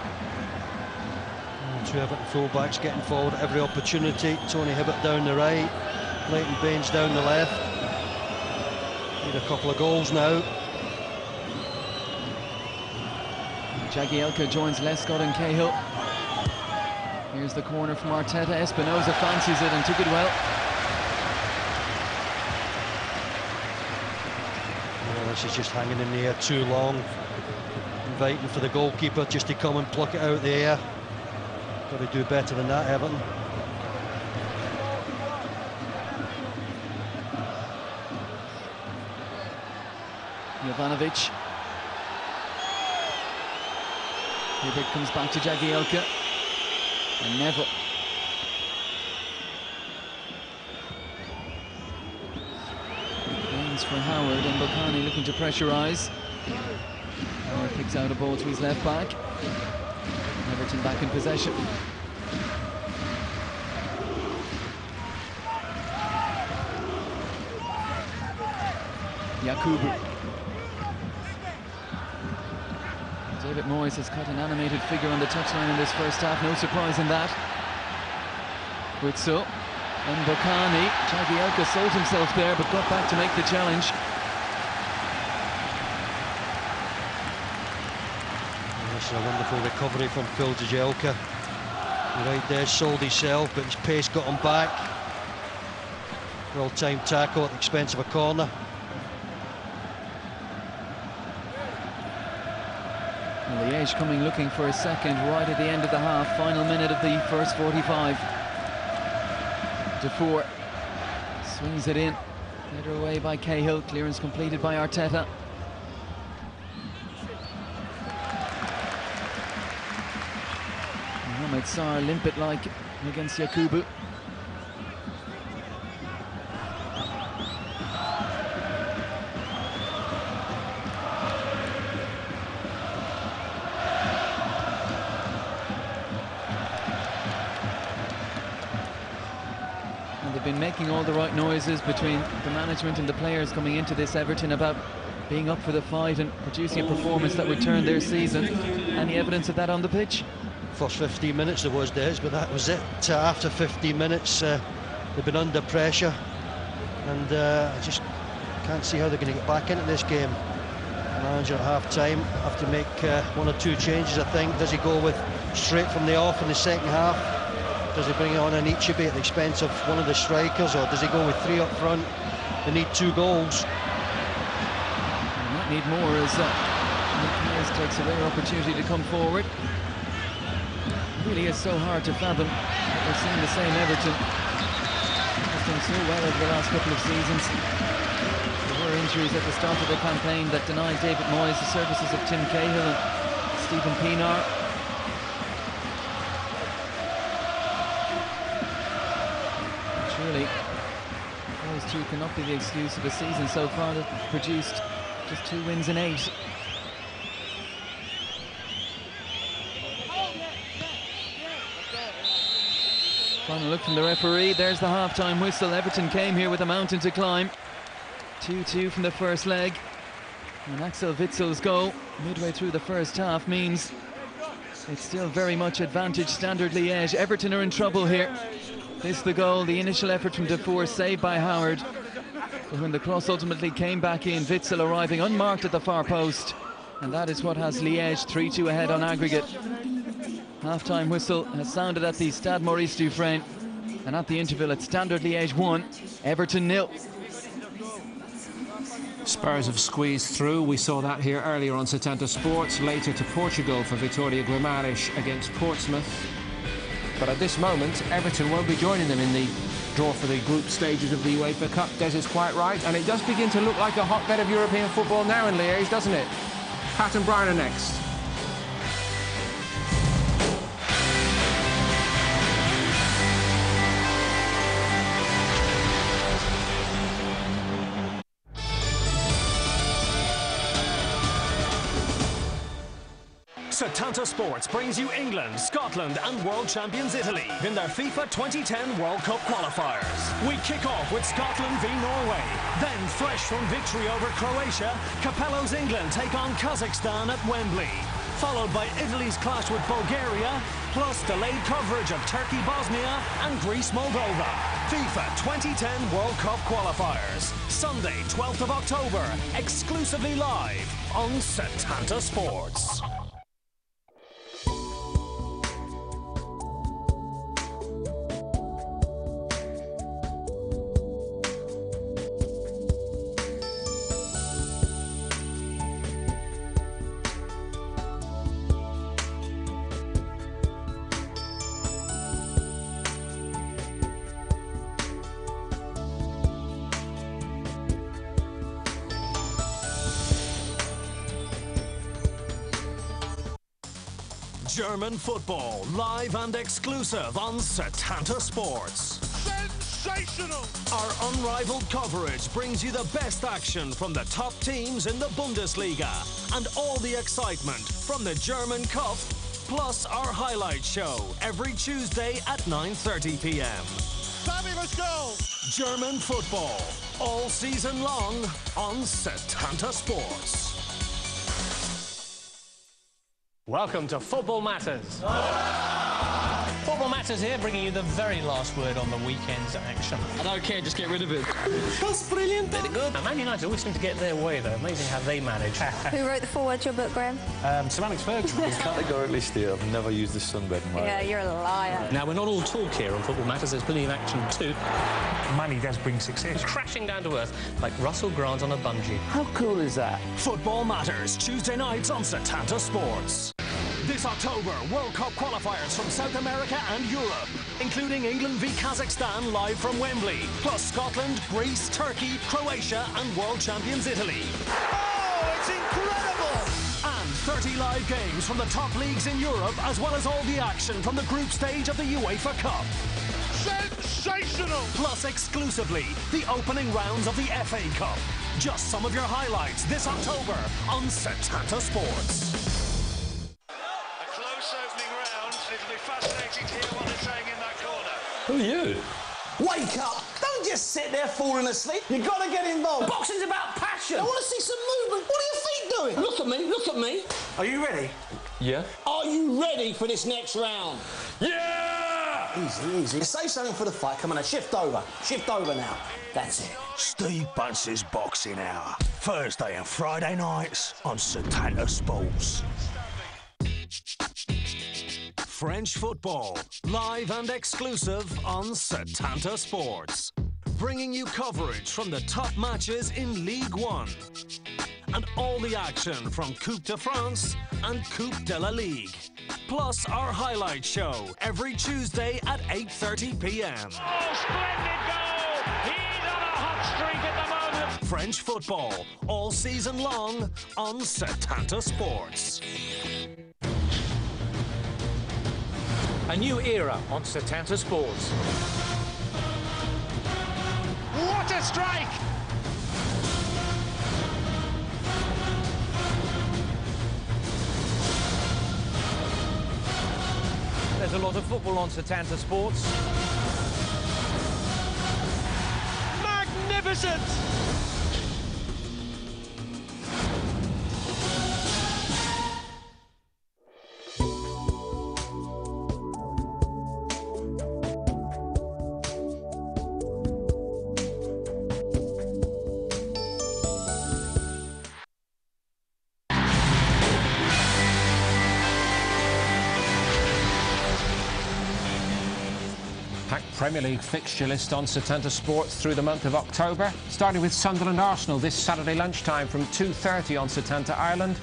Two Everton fullbacks getting forward at every opportunity. Tony Hibbert down the right, Leighton Baines down the left. Need a couple of goals now. Jagielka joins Lescott and Cahill. Here's the corner from Arteta. Espinosa fancies it and took it well. Well, this is just hanging in the air too long. Inviting for the goalkeeper just to come and pluck it out of the air. Got to do better than that, Everton. Jovanovic. Hibbert comes back to Jagielka. And Neville. Gains for Howard and Mbokani looking to pressurise. Howard picks out a ball to his left back. Everton back in possession. Yakubu. David Moyes has cut an animated figure on the touchline in this first half. No surprise in that. Witzel. Mbokani. Jagielka sold himself there but got back to make the challenge. A wonderful recovery from Phil Jagielka. Right there, sold himself, but his pace got him back. Well-timed tackle at the expense of a corner. Well, Liège coming looking for a second right at the end of the half. Final minute of the first 45. Defour swings it in. Header away by Cahill. Clearance completed by Arteta. Sarr limpet-like against Yakubu. And they've been making all the right noises between the management and the players coming into this Everton about being up for the fight and producing a performance that would turn their season. Any evidence of that on the pitch? First 15 minutes there was, Des, but that was it. After 15 minutes they've been under pressure, and I just can't see how they're going to get back into this game. Manager at half-time have to make one or two changes, I think. Does he go with straight from the off in the second half? Does he bring on an Ichibi at the expense of one of the strikers, or does he go with three up front? They need 2 goals. They might need more as Nick takes a rare opportunity to come forward. It really is so hard to fathom that we're seeing the same Everton just in performed so well over the last couple of seasons. There were injuries at the start of the campaign that denied David Moyes the services of Tim Cahill and Stephen Pienaar. Surely those two cannot be the excuse of a season so far that produced just 2 wins in 8. Final look from the referee. There's the half-time whistle. Everton came here with a mountain to climb. 2-2 from the first leg. And Axel Witsel's goal midway through the first half means it's still very much advantage Standard Liège. Everton are in trouble here. This the goal, the initial effort from Defour, saved by Howard. But when the cross ultimately came back in, Witsel arriving unmarked at the far post. And that is what has Liège 3-2 ahead on aggregate. Half-time whistle has sounded at the Stade Maurice Dufresne. And at the interval, it's Standard Liège 1, Everton 0. Spurs have squeezed through. We saw that here earlier on Setanta Sports. Later to Portugal for Vitória Guimarães against Portsmouth. But at this moment, Everton won't be joining them in the draw for the group stages of the UEFA Cup. Des is quite right. And it does begin to look like a hotbed of European football now in Liège, doesn't it? Pat and Brian are next. Setanta Sports brings you England, Scotland and world champions Italy in their FIFA 2010 World Cup qualifiers. We kick off with Scotland v Norway. Then, fresh from victory over Croatia, Capello's England take on Kazakhstan at Wembley. Followed by Italy's clash with Bulgaria, plus delayed coverage of Turkey-Bosnia and Greece-Moldova. FIFA 2010 World Cup qualifiers. Sunday, 12th of October, exclusively live on Setanta Sports. German football, live and exclusive on Setanta Sports. Sensational! Our unrivaled coverage brings you the best action from the top teams in the Bundesliga and all the excitement from the German Cup, plus our highlight show every Tuesday at 9:30 p.m. Fabulous goal! German football, all season long on Setanta Sports. Welcome to Football Matters. Football Matters here, bringing you the very last word on the weekend's action. I don't care, just get rid of it. That's brilliant. Very good. And Man United always seem to get their way, though. Amazing how they manage. Who wrote the foreword to your book, Graham? Sir Alex Ferguson. Categorically steer. I've never used the sunbed in my life. Yeah, you're a liar. Now, we're not all talk here on Football Matters. There's plenty of action, too. Money does bring success. Crashing down to earth like Russell Grant on a bungee. How cool is that? Football Matters, Tuesday nights on Setanta Sports. This October, World Cup qualifiers from South America and Europe, including England v Kazakhstan live from Wembley, plus Scotland, Greece, Turkey, Croatia and world champions Italy. Oh, it's incredible! And 30 live games from the top leagues in Europe, as well as all the action from the group stage of the UEFA Cup. Sensational! Plus exclusively, the opening rounds of the FA Cup. Just some of your highlights this October on Setanta Sports. It'll be fascinating to hear what they're saying in that corner. Who are you? Wake up! Don't just sit there falling asleep. You've got to get involved. Boxing's about passion. I want to see some movement. What are your feet doing? Look at me, look at me. Are you ready? Yeah. Are you ready for this next round? Yeah! Easy, easy. Say something for the fight. Come on now, shift over. Shift over now. That's it. Steve Bunce's Boxing Hour. Thursday and Friday nights on Setanta Sports. French football, live and exclusive on Setanta Sports. Bringing you coverage from the top matches in Ligue 1. And all the action from Coupe de France and Coupe de la Ligue. Plus our highlight show every Tuesday at 8:30 p.m. Oh, splendid goal! He's on a hot streak at the moment. French football, all season long on Setanta Sports. A new era on Setanta Sports. What a strike! There's a lot of football on Setanta Sports. Magnificent! Premier League fixture list on Setanta Sports through the month of October, starting with Sunderland Arsenal this Saturday lunchtime from 2:30 on Setanta Ireland.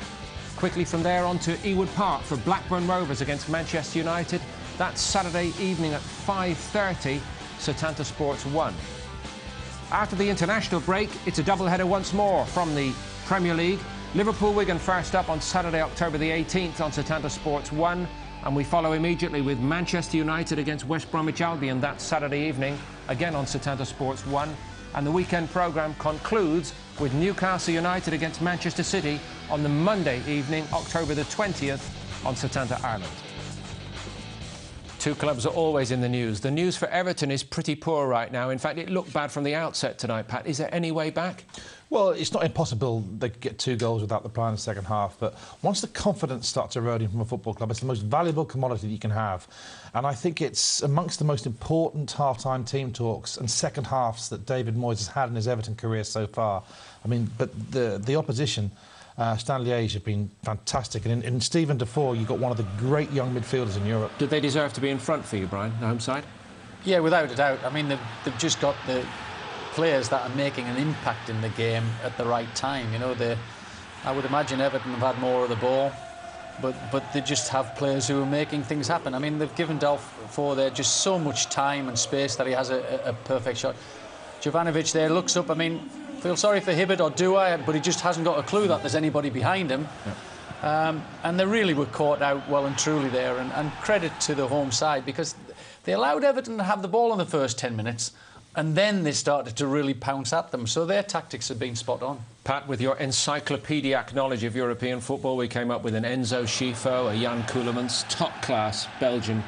Quickly from there on to Ewood Park for Blackburn Rovers against Manchester United. That's Saturday evening at 5:30, Setanta Sports 1. After the international break, it's a doubleheader once more from the Premier League. Liverpool-Wigan first up on Saturday, October the 18th on Setanta Sports 1. And we follow immediately with Manchester United against West Bromwich Albion that Saturday evening, again on Setanta Sports 1. And the weekend programme concludes with Newcastle United against Manchester City on the Monday evening, October the 20th, on Setanta Ireland. Two clubs are always in the news. The news for Everton is pretty poor right now. In fact, it looked bad from the outset tonight, Pat. Is there any way back? Well, it's not impossible they could get 2 goals without the plan in the second half, but once the confidence starts eroding from a football club, it's the most valuable commodity that you can have. And I think it's amongst the most important half-time team talks and second halves that David Moyes has had in his Everton career so far. I mean, but the opposition, Stan Leige, have been fantastic. And in Stephen Defoe, you've got one of the great young midfielders in Europe. Did they deserve to be in front for you, Brian, the home side? Yeah, without a doubt. I mean, they've just got the players that are making an impact in the game at the right time. You know, I would imagine Everton have had more of the ball, but they just have players who are making things happen. I mean, they've given Defoe there just so much time and space that he has a perfect shot. Jovanovic there looks up. I mean, feel sorry for Hibbert, or do I? But he just hasn't got a clue that there's anybody behind him. Yeah. And they really were caught out well and truly there. And credit to the home side, because they allowed Everton to have the ball in the first 10 minutes. And then they started to really pounce at them. So their tactics have been spot on. Pat, with your encyclopedic knowledge of European football, we came up with an Enzo Schifo, a Jan Keulemans, top-class Belgian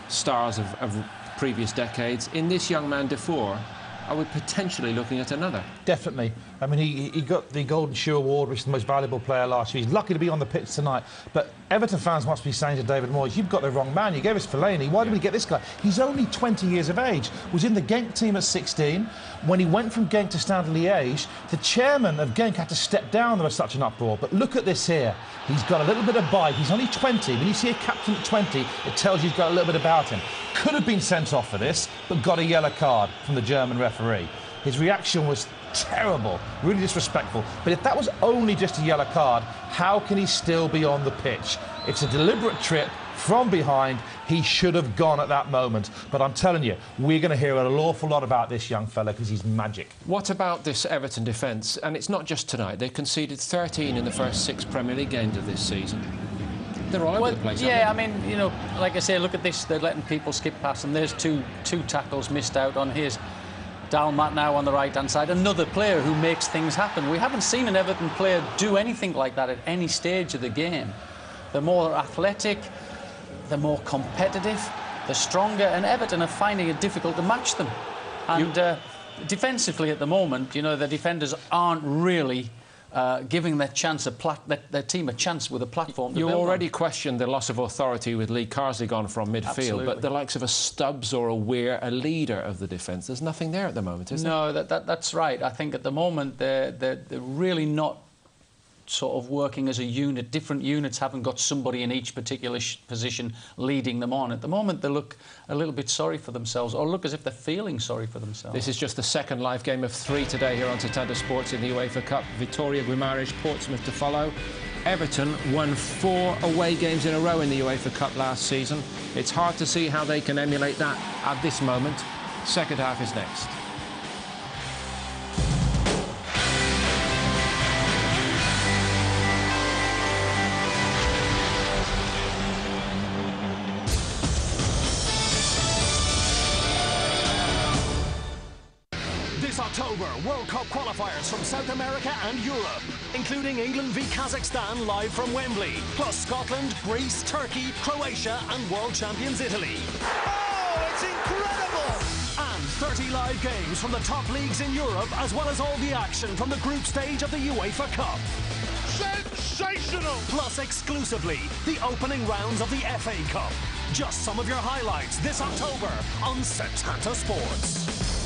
stars of previous decades. In this young man, Defoe, are we potentially looking at another? Definitely. I mean, he got the Golden Shoe Award, which is the most valuable player last year. He's lucky to be on the pitch tonight. But Everton fans must be saying to David Moyes, you've got the wrong man. You gave us Fellaini. Why did we get this guy? He's only 20 years of age. Was in the Genk team at 16. When he went from Genk to Stade Liège, the chairman of Genk had to step down. There was such an uproar. But look at this here. He's got a little bit of bite. He's only 20. When you see a captain at 20, it tells you he's got a little bit about him. Could have been sent off for this, but got a yellow card from the German referee. His reaction was terrible, really disrespectful. But if that was only just a yellow card, how can he still be on the pitch? It's a deliberate trip from behind. He should have gone at that moment. But I'm telling you, we're going to hear an awful lot about this young fella because he's magic. What about this Everton defence? And it's not just tonight. They conceded 13 in the first 6 Premier League games of this season. They're all over the place. Yeah, I mean, you know, like I say, look at this. They're letting people skip past them. There's two tackles missed out on his. Dalmat now on the right-hand side, another player who makes things happen. We haven't seen an Everton player do anything like that at any stage of the game. They're more athletic, they're more competitive, they're stronger, and Everton are finding it difficult to match them. And defensively at the moment, you know, the defenders aren't really giving their team a chance with a platform to You build already on. questioned the loss of authority with Lee Carsley gone from midfield. Absolutely. But the likes of a Stubbs or a Weir, a leader of the defence, there's nothing there at the moment, is there? No, that's right. I think at the moment they're really not sort of working as a unit. Different units haven't got somebody in each particular position leading them on. At the moment, they look a little bit sorry for themselves, or look as if they're feeling sorry for themselves. This is just the second live game of 3 today here on Setanta Sports in the UEFA Cup. Vitoria, Guimarães, Portsmouth to follow. Everton won 4 away games in a row in the UEFA Cup last season. It's hard to see how they can emulate that at this moment. Second half is next. October, World Cup qualifiers from South America and Europe, including England v Kazakhstan live from Wembley, plus Scotland, Greece, Turkey, Croatia and world champions Italy. Oh, it's incredible! And 30 live games from the top leagues in Europe, as well as all the action from the group stage of the UEFA Cup. Sensational! Plus, exclusively, the opening rounds of the FA Cup. Just some of your highlights this October on Setanta Sports.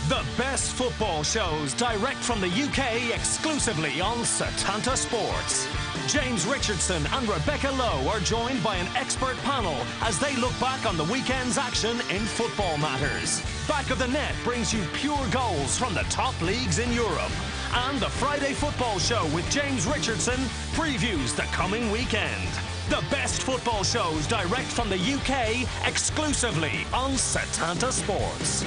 The best football shows direct from the UK exclusively on Setanta Sports. James Richardson and Rebecca Lowe are joined by an expert panel as they look back on the weekend's action in football matters. Back of the Net brings you pure goals from the top leagues in Europe. And the Friday Football Show with James Richardson previews the coming weekend. The best football shows direct from the UK exclusively on Setanta Sports.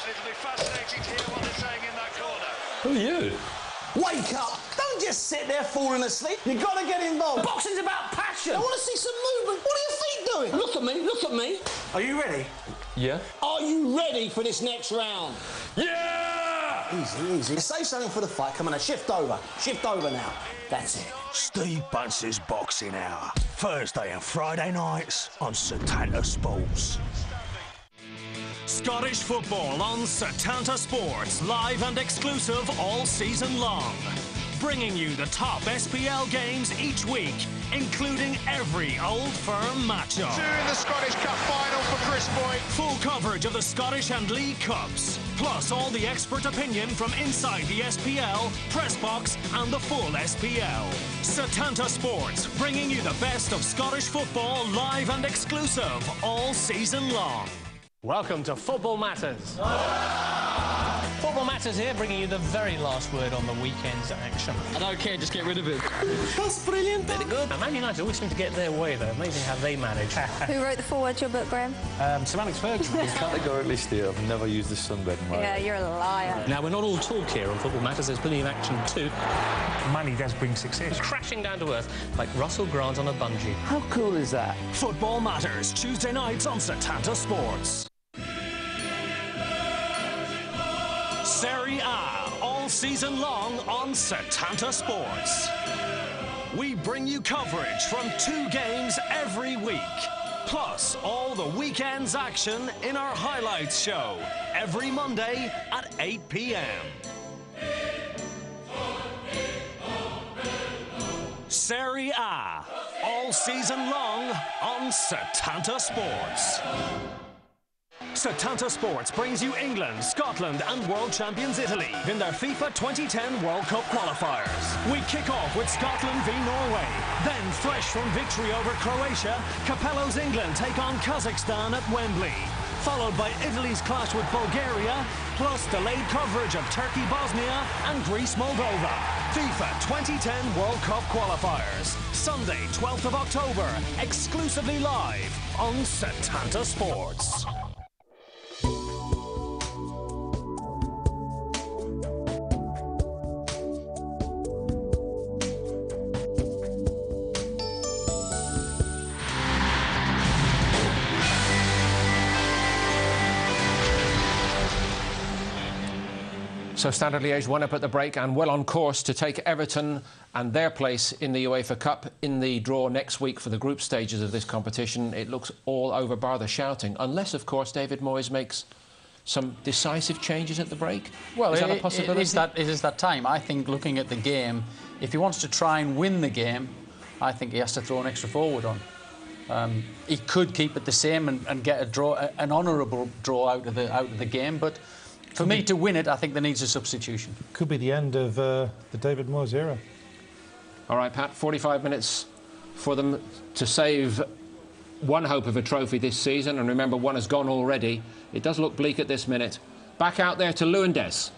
It'll be fascinating to hear what they're saying in that corner. Who are you? Wake up! Don't just sit there falling asleep. You've got to get involved. Boxing's about passion. I want to see some movement. What are your feet doing? Look at me, look at me. Are you ready? Yeah. Are you ready for this next round? Yeah! Easy, easy. Save something for the fight. Come on, now, shift over. Shift over now. That's it. Steve Bunce's Boxing Hour. Thursday and Friday nights on Setanta Sports. Scottish football on Setanta Sports, live and exclusive all season long. Bringing you the top SPL games each week, including every Old Firm matchup. Two in the Scottish Cup final for Chris Boyd. Full coverage of the Scottish and League Cups, plus all the expert opinion from inside the SPL, press box and the full SPL. Setanta Sports, bringing you the best of Scottish football live and exclusive all season long. Welcome to Football Matters. Football Matters here, bringing you the very last word on the weekend's action. I don't care, just get rid of it. That's brilliant. Very good. Now, Man United always seem to get their way, though. Amazing how they manage. Who wrote the foreword to your book, Graham? Sir Alex Ferguson. Categorically steer. I've never used the sunbed in my Yeah, life. you're a liar. Now, we're not all talk here on Football Matters. There's plenty of action, too. Money does bring success. Crashing down to earth like Russell Grant on a bungee. How cool is that? Football Matters, Tuesday nights on Setanta Sports. Serie A, all season long on Setanta Sports. We bring you coverage from 2 games every week, plus all the weekend's action in our highlights show, every Monday at 8 p.m. Serie A, all season long on Setanta Sports. Setanta Sports brings you England, Scotland and world champions Italy in their FIFA 2010 World Cup qualifiers. We kick off with Scotland v Norway. Then, fresh from victory over Croatia, Capello's England take on Kazakhstan at Wembley. Followed by Italy's clash with Bulgaria, plus delayed coverage of Turkey-Bosnia and Greece-Moldova. FIFA 2010 World Cup qualifiers. Sunday, 12th of October, exclusively live on Setanta Sports. So Standard Liège won up at the break and well on course to take Everton and their place in the UEFA Cup in the draw next week for the group stages of this competition. It looks all over bar the shouting, unless, of course, David Moyes makes some decisive changes at the break. Well, is that a possibility? It is that time. I think looking at the game, if he wants to try and win the game, I think he has to throw an extra forward on. He could keep it the same and get a draw, an honourable draw out of the game, but for me to win it, I think there needs a substitution. Could be the end of the David Moyes era. All right, Pat, 45 minutes for them to save one hope of a trophy this season, and remember, one has gone already. It does look bleak at this minute. Back out there to Lewandowski.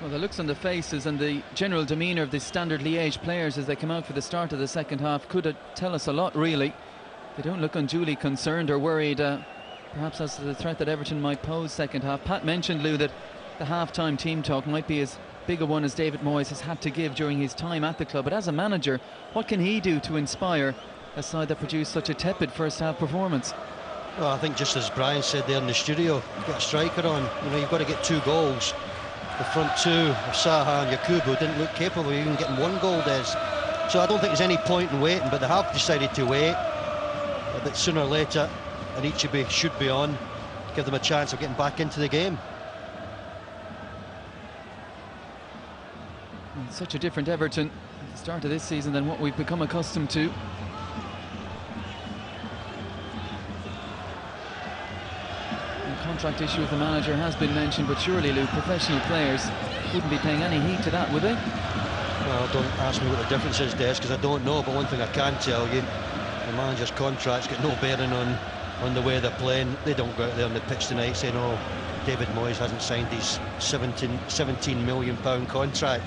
Well, the looks on the faces and the general demeanour of the Standard Liège players as they come out for the start of the second half could tell us a lot, really. They don't look unduly concerned or worried, perhaps as to the threat that Everton might pose second half. Pat mentioned, Lou, that the half-time team talk might be as big a one as David Moyes has had to give during his time at the club. But as a manager, what can he do to inspire a side that produced such a tepid first-half performance? Well, I think just as Brian said there in the studio, you've got a striker on. You know, you've got to get 2 goals. The front two of Saha and Yakubu didn't look capable of even getting 1 goal, Des. So I don't think there's any point in waiting, but they have decided to wait. But sooner or later, and Ichibe should be on, give them a chance of getting back into the game. It's such a different Everton at the start of this season than what we've become accustomed to. Contract issue with the manager has been mentioned, but surely, Lou, professional players wouldn't be paying any heed to that, would they? Well, don't ask me what the difference is, Des, because I don't know, but one thing I can tell you, the manager's contracts get no bearing on the way they're playing. They don't go out there on the pitch tonight saying, oh, David Moyes hasn't signed his £17 million contract.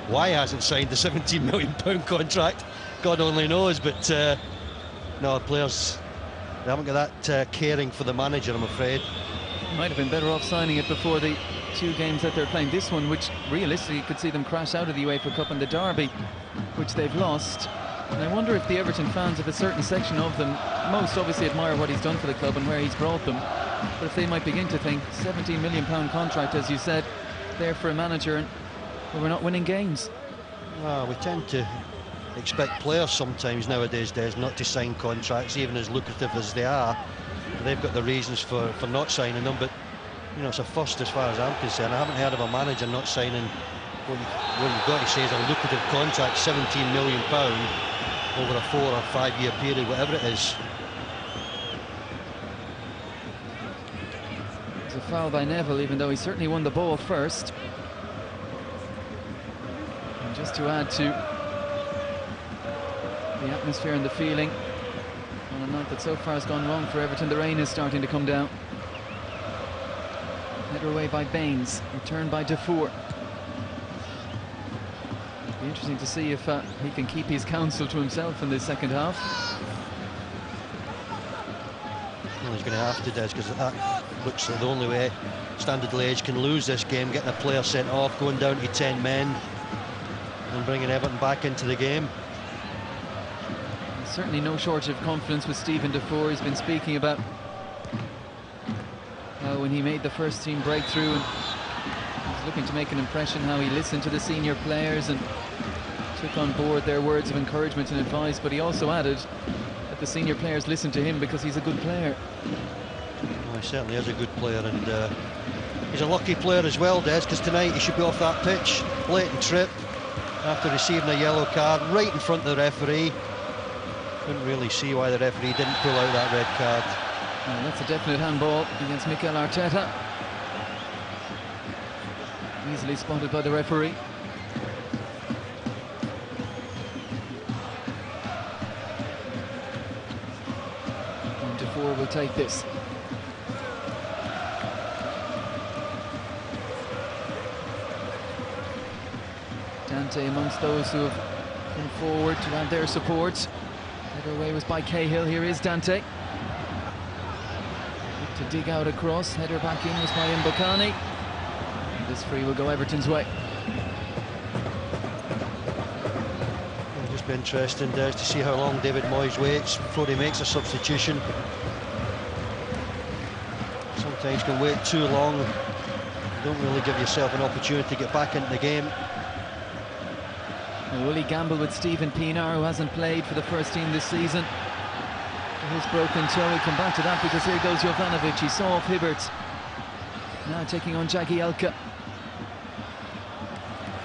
Why hasn't signed the £17 million contract? God only knows, but no, players, they haven't got that caring for the manager, I'm afraid. Might have been better off signing it before the 2 games that they're playing. This one, which realistically could see them crash out of the UEFA Cup, and the derby, which they've lost. And I wonder if the Everton fans, if a certain section of them most obviously admire what he's done for the club and where he's brought them, but if they might begin to think £17 million contract, as you said, there for a manager, and well, we're not winning games. Well, we tend to expect players sometimes nowadays, Des, not to sign contracts, even as lucrative as they are. They've got the reasons for not signing them, but you know, it's a first as far as I'm concerned. I haven't heard of a manager not signing what you've got to say is a lucrative contract, £17 million over a 4 or 5 year period, whatever it is. It's a foul by Neville, even though he certainly won the ball first. And just to add to the atmosphere and the feeling on a night that so far has gone wrong for Everton, the rain is starting to come down. Header away by Baines, return by Defour. It'll be interesting to see if he can keep his counsel to himself in the second half. Well, he's going to have to, Des, because that looks like the only way Standard Liège can lose this game, getting a player sent off, going down to 10 men and bringing Everton back into the game. Certainly no shortage of confidence with Stephen Defour. He's been speaking about how when he made the first team breakthrough and was looking to make an impression, how he listened to the senior players and took on board their words of encouragement and advice, but he also added that the senior players listen to him because he's a good player. Well, he certainly is a good player, and he's a lucky player as well, Des, because tonight he should be off that pitch. Blatant trip after receiving a yellow card right in front of the referee. Couldn't really see why the referee didn't pull out that red card. Well, that's a definite handball against Mikel Arteta. Easily spotted by the referee. And Defour will take this. Dante amongst those who have come forward to add their support. Header away was by Cahill. Here is Dante. To dig out across. Header back in was by Mbokani. This free will go Everton's way. It'll just be interesting, Des, to see how long David Moyes waits before he makes a substitution. Sometimes you can wait too long. You don't really give yourself an opportunity to get back into the game. Will he gamble with Stephen Pienaar, who hasn't played for the first team this season? His broken toe, we'll come back to that, because here goes Jovanovic. He saw off Hibbert. Now taking on Jagielka.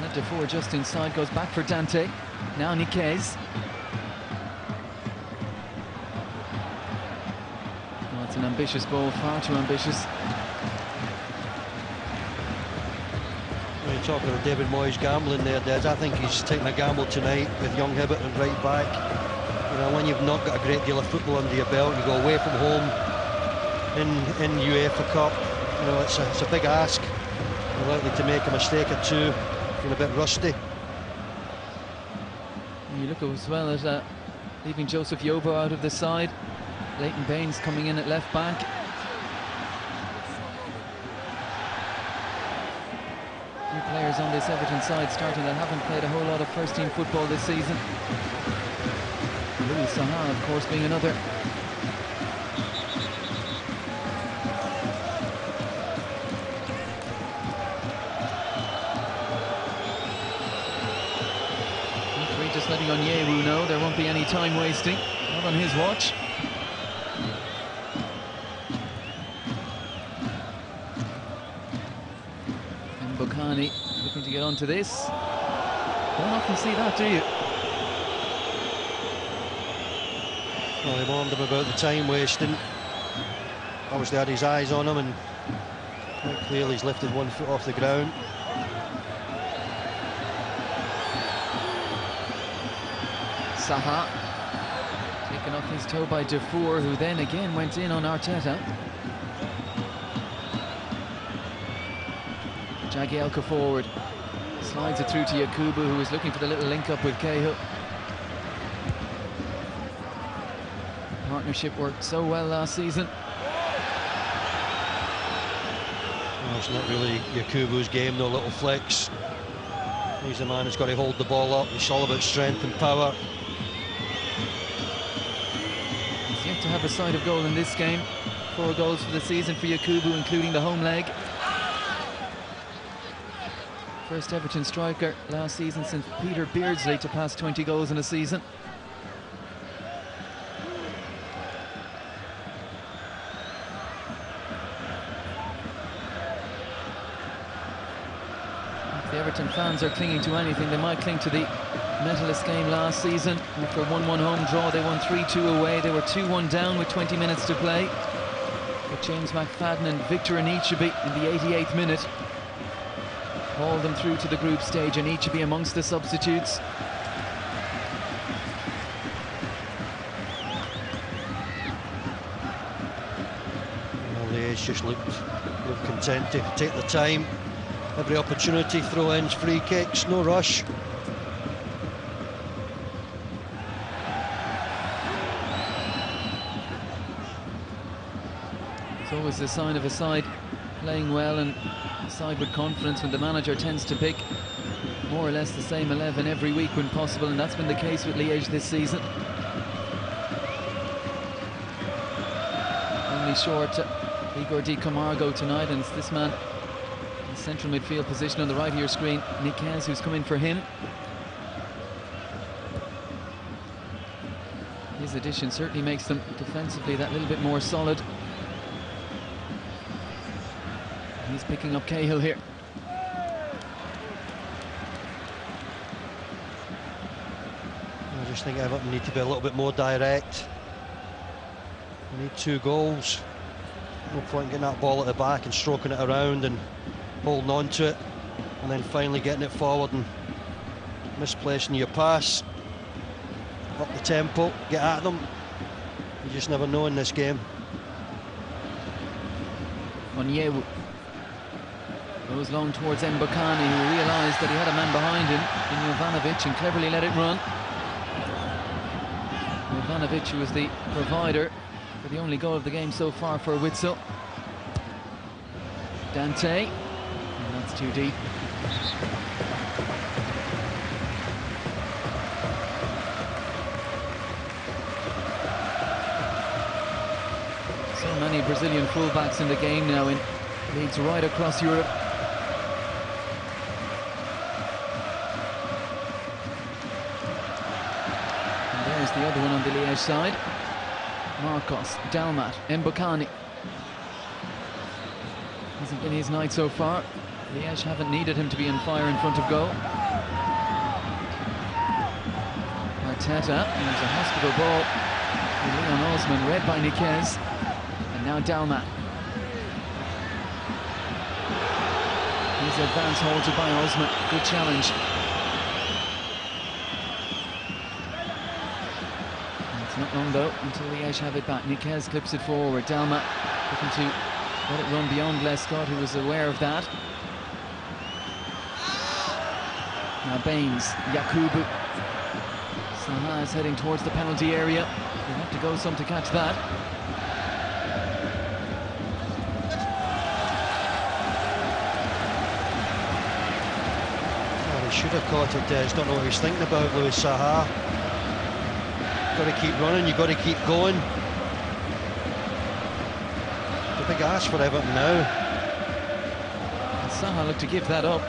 Let Defour just inside, goes back for Dante. Now Niquez. Well, it's an ambitious ball, far too ambitious. When you're talking about David Moyes gambling there, Des, I think he's taking a gamble tonight with young Hibbert and right back. You know, when you've not got a great deal of football under your belt, you go away from home in UEFA Cup, you know, it's a big ask. You're likely to make a mistake or two, feel a bit rusty. You look as well at leaving Joseph Yobo out of the side. Leighton Baines coming in at left back. Few players on this Everton side starting that haven't played a whole lot of first-team football this season. Louis Saha, of course, being another. Just letting Onyewu know there won't be any time wasting, not on his watch. And Bukhani looking to get onto this. Don't often see that, do you? Well, they warned him about the time wasting. Obviously had his eyes on him, and quite clearly he's lifted 1 foot off the ground. Saha taken off his toe by Dufour, who then again went in on Arteta. Jagielka forward, slides it through to Yakubu, who is looking for the little link up with Cahill. Partnership worked so well last season. Well, it's not really Yakubu's game, no little flicks. He's the man who's got to hold the ball up. It's all about strength and power. He's yet to have a sight of goal in this game. 4 goals for the season for Yakubu, including the home leg. First Everton striker last season since Peter Beardsley to pass 20 goals in a season. The Everton fans are clinging to anything. They might cling to the medalist game last season. After a 1-1 home draw, they won 3-2 away. They were 2-1 down with 20 minutes to play. But James McFadden and Victor Anichebe in the 88th minute hauled them through to the group stage. Anichebe amongst the substitutes. Well, Leige just looked content to take the time. Every opportunity, throw-ins, free kicks, no rush. It's always a sign of a side playing well and a side with confidence when the manager tends to pick more or less the same 11 every week when possible, and that's been the case with Leige this season. Only short Igor Di Camargo tonight, and it's this man in central midfield position on the right of your screen, Niquez, who's come in for him. His addition certainly makes them defensively that little bit more solid. He's picking up Cahill here. I just think Everton need to be a little bit more direct. We need 2 goals. No point getting that ball at the back and stroking it around and holding on to it, and then finally getting it forward and misplacing your pass. Up the tempo, get at them. You just never know in this game. Onyewu goes long towards Mbokani, who realised that he had a man behind him in Jovanovic and cleverly let it run. Jovanovic, who was the provider for the only goal of the game so far for Witsel. Dante, and that's too deep. So many Brazilian fullbacks in the game now in leagues right across Europe. And there's the other one on the Liège side. Marcos, Dalmat, Mbokani. Hasn't been his night so far. Liège haven't needed him to be on fire in front of goal. Arteta, and there's a hospital ball to Leon Osman, read by Niquez. And now Dalmat. His advance halted by Osman. Good challenge. that long though until Leige have it back. Niquez clips it forward. Dalma looking to let it run beyond Lescott, who was aware of that. Now Baines, Yakubu. Saha is heading towards the penalty area. He'll have to go some to catch that. Oh, he should have caught it, Des. Don't know what he's thinking about, Louis Saha. Got to keep running, you've got to keep going. It's a big ask for Everton now. And Saha looked to give that up.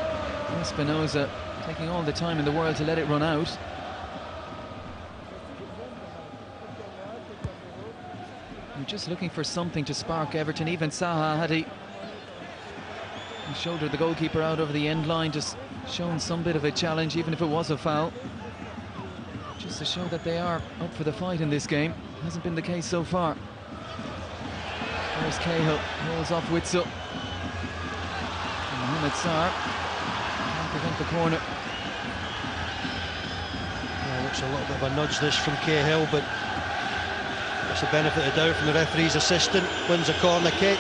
Espinosa taking all the time in the world to let it run out. You're just looking for something to spark Everton. Even Saha, had he shouldered the goalkeeper out over the end line, just shown some bit of a challenge, even if it was a foul. Just to show that they are up for the fight in this game. Hasn't been the case so far. There's Cahill, rolls off Witzel. And Mohamed Sarr can't prevent the corner. Well, looks a little bit of a nudge this from Cahill, but it's the benefit of doubt from the referee's assistant. Wins a corner kick.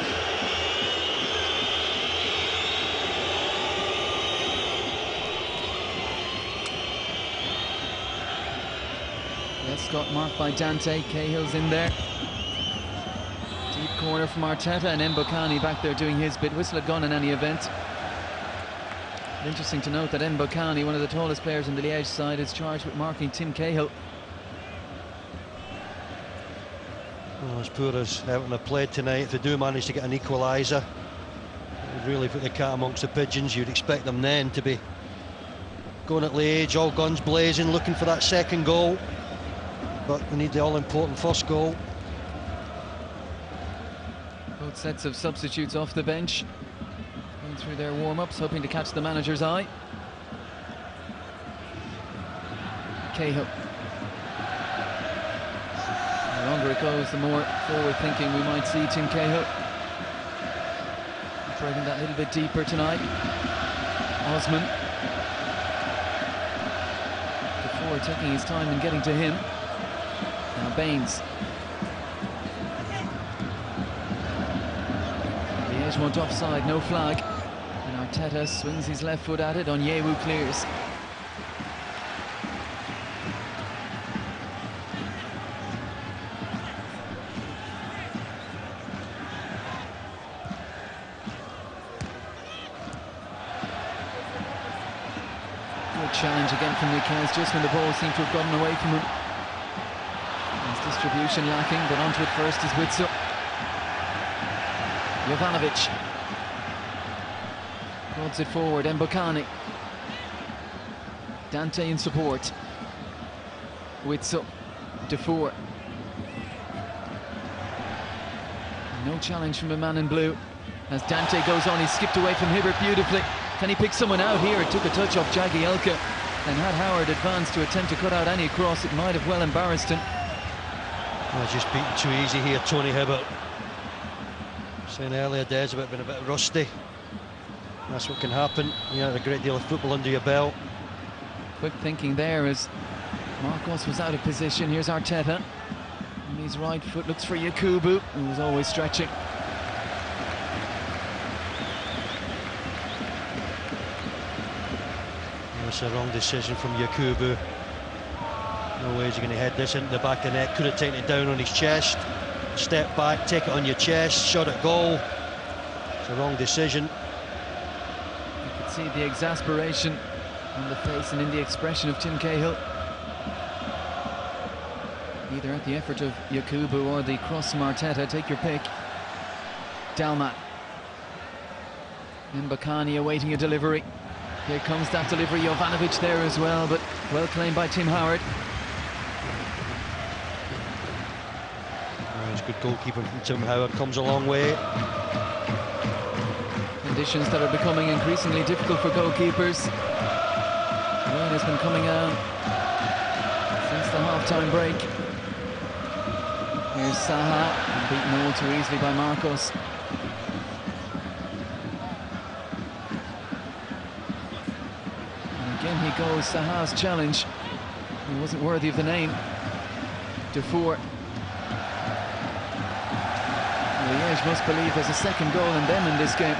Lescott marked by Dante. Cahill's in there. Deep corner from Arteta, and Mbokani back there doing his bit. Whistle had gone in any event. Interesting to note that Mbokani, one of the tallest players in the Liège side, is charged with marking Tim Cahill. Well, as poor as Everton have played tonight, if they do manage to get an equaliser, it would really put the cat amongst the pigeons. You'd expect them then to be going at Leige, all guns blazing, looking for that second goal. But we need the all-important first goal. Both sets of substitutes off the bench, going through their warm-ups, hoping to catch the manager's eye. Cahill. The longer it goes, the more forward-thinking we might see Tim Cahill. Operating that little bit deeper tonight. Osman. Before taking his time and getting to him. Now Baines. Liège want offside, no flag. And Arteta swings his left foot at it. Onyewu clears. Good challenge again from Niquez, just when the ball seemed to have gotten away from him. His distribution lacking, but onto it first is Witzel. Jovanovic prods it forward. Mbokani. Dante in support. Witzel. Defour. No challenge from the man in blue. As Dante goes on, he skipped away from Hibbert beautifully. Can he pick someone out here? It took a touch off Jagielka. And had Howard advanced to attempt to cut out any cross, it might have well embarrassed him. Well, just beaten too easy here, Tony Hibbert. Saying earlier, Des, about being a bit rusty. That's what can happen. You had a great deal of football under your belt. Quick thinking there as Marcos was out of position. Here's Arteta. And his right foot looks for Yakubu, who was always stretching. It's a wrong decision from Yakubu. No way is he going to head this into the back of the net. Could have taken it down on his chest. Step back, take it on your chest, shot at goal. It's a wrong decision. You could see the exasperation on the face and in the expression of Tim Cahill. Either at the effort of Yakubu or the cross from Arteta, take your pick. Dalmat. Mbokani awaiting a delivery. Here comes that delivery. Jovanovic there as well, but well claimed by Tim Howard. It's good goalkeeping from Tim Howard, comes a long way. Conditions that are becoming increasingly difficult for goalkeepers. Rain has been coming out since the half-time break. Here's Saha, beaten all too easily by Marcos. And again he goes, Saha's challenge. He wasn't worthy of the name. Defour. Liege must believe there's a second goal in them in this game.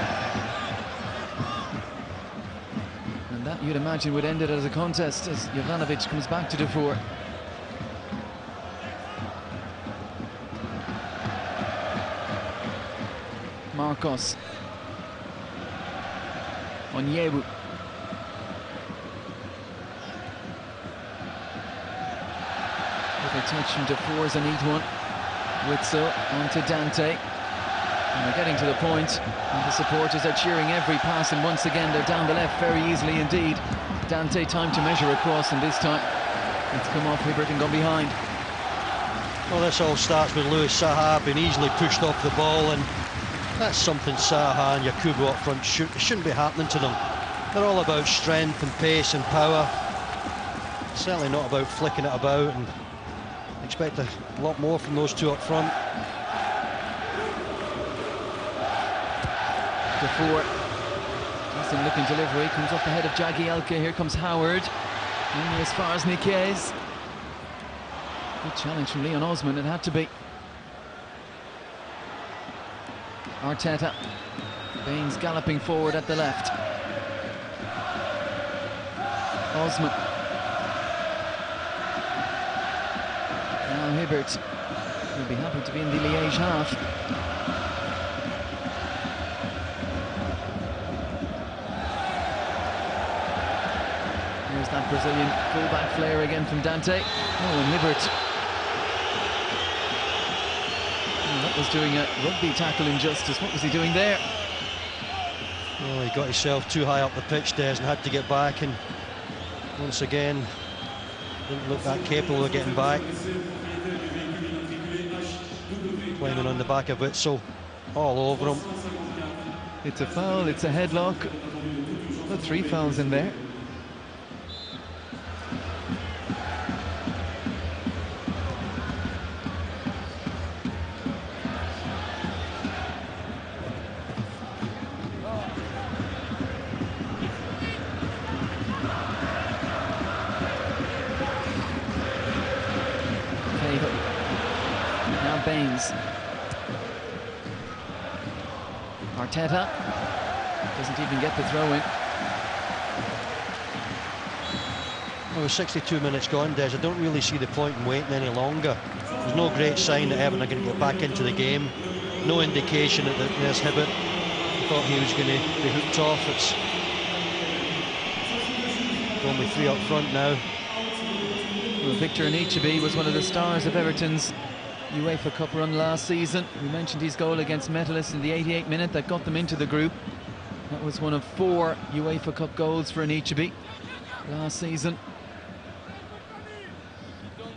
And that, you'd imagine, would end it as a contest as Jovanovic comes back to the fore. Marcos. Onyewu. With a touch from Defour is a neat one. Witzel onto Dante. And they're getting to the point, and the supporters are cheering every pass, and once again they're down the left very easily indeed. Dante time to measure across, and this time it's come off Hibbert and gone behind. Well, this all starts with Louis Saha being easily pushed off the ball, and that's something Saha and Yakubu up front shouldn't be happening to them. They're all about strength and pace and power. Certainly not about flicking it about, and expect a lot more from those two up front. Defour, decent looking delivery, comes off the head of Jagielka. Here comes Howard, only as far as Niquez. Good challenge from Leon Osman, it had to be. Arteta, Baines galloping forward at the left. Osman. Now Hibbert will be happy to be in the Liege half. Here's that Brazilian full-back flare again from Dante. Oh, and Hibbert. Oh, that was doing a rugby tackle injustice. What was he doing there? Well, he got himself too high up the pitch, Des, and had to get back, and once again didn't look that capable of getting back. Climbing on the back of it, so all over him. It's a foul, it's a headlock. Got 3 fouls in there. Baines. Arteta doesn't even get the throw in. Well, 62 minutes gone, Des. I don't really see the point in waiting any longer. There's no great sign that Everton are going to get back into the game. No indication that there's Hibbert. I thought he was going to be hooked off. It's only 3 up front now. Well, Victor Anichebe was one of the stars of Everton's UEFA Cup run last season. We mentioned his goal against Metallist in the 88th minute that got them into the group. That was one of 4 UEFA Cup goals for Anichebe last season.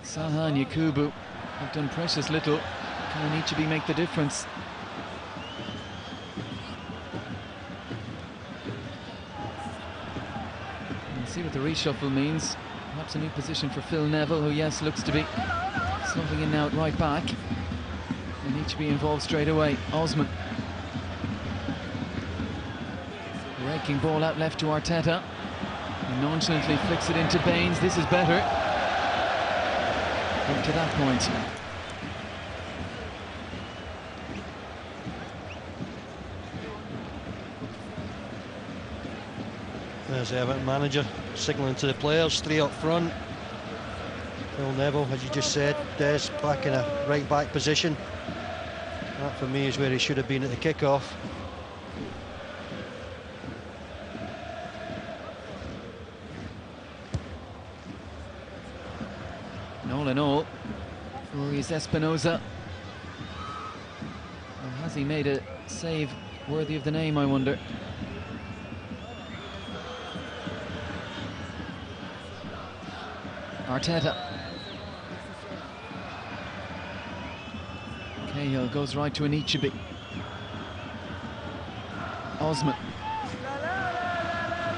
Saha and Yakubu have done precious little. Can Anichebe make the difference? We'll see what the reshuffle means. Perhaps a new position for Phil Neville, who, yes, looks to be slotting in now at right back. They need to be involved straight away. Osman. Raking ball out left to Arteta. He nonchalantly flicks it into Baines. This is better. Up to that point. There's the Everton manager signalling to the players, 3 up front. Phil Neville, as you just said, Des, back in a right-back position. That, for me, is where he should have been at the kick-off. And all in all, Ruiz Espinosa. Or has he made a save worthy of the name, I wonder? Arteta. Cahill goes right to Anichebe. Osman.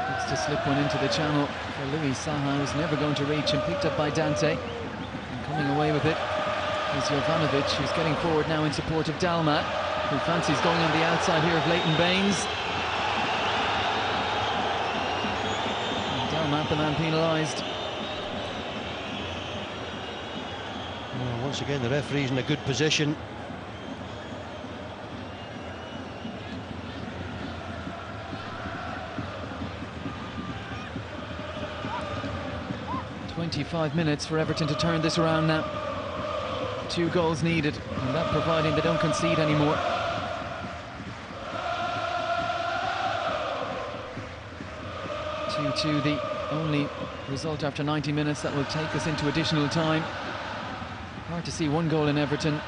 Looks to slip one into the channel for Louis Saha, who's never going to reach, and picked up by Dante. And coming away with it is Jovanovic, who's getting forward now in support of Dalmat, who fancies going on the outside here of Leighton Baines. And Dalmat, the man penalised. Well, once again, the referee's in a good position. 25 minutes for Everton to turn this around now. 2 goals needed, and that providing they don't concede anymore. To the only result after 90 minutes that will take us into additional time. Hard to see 1 goal in Everton,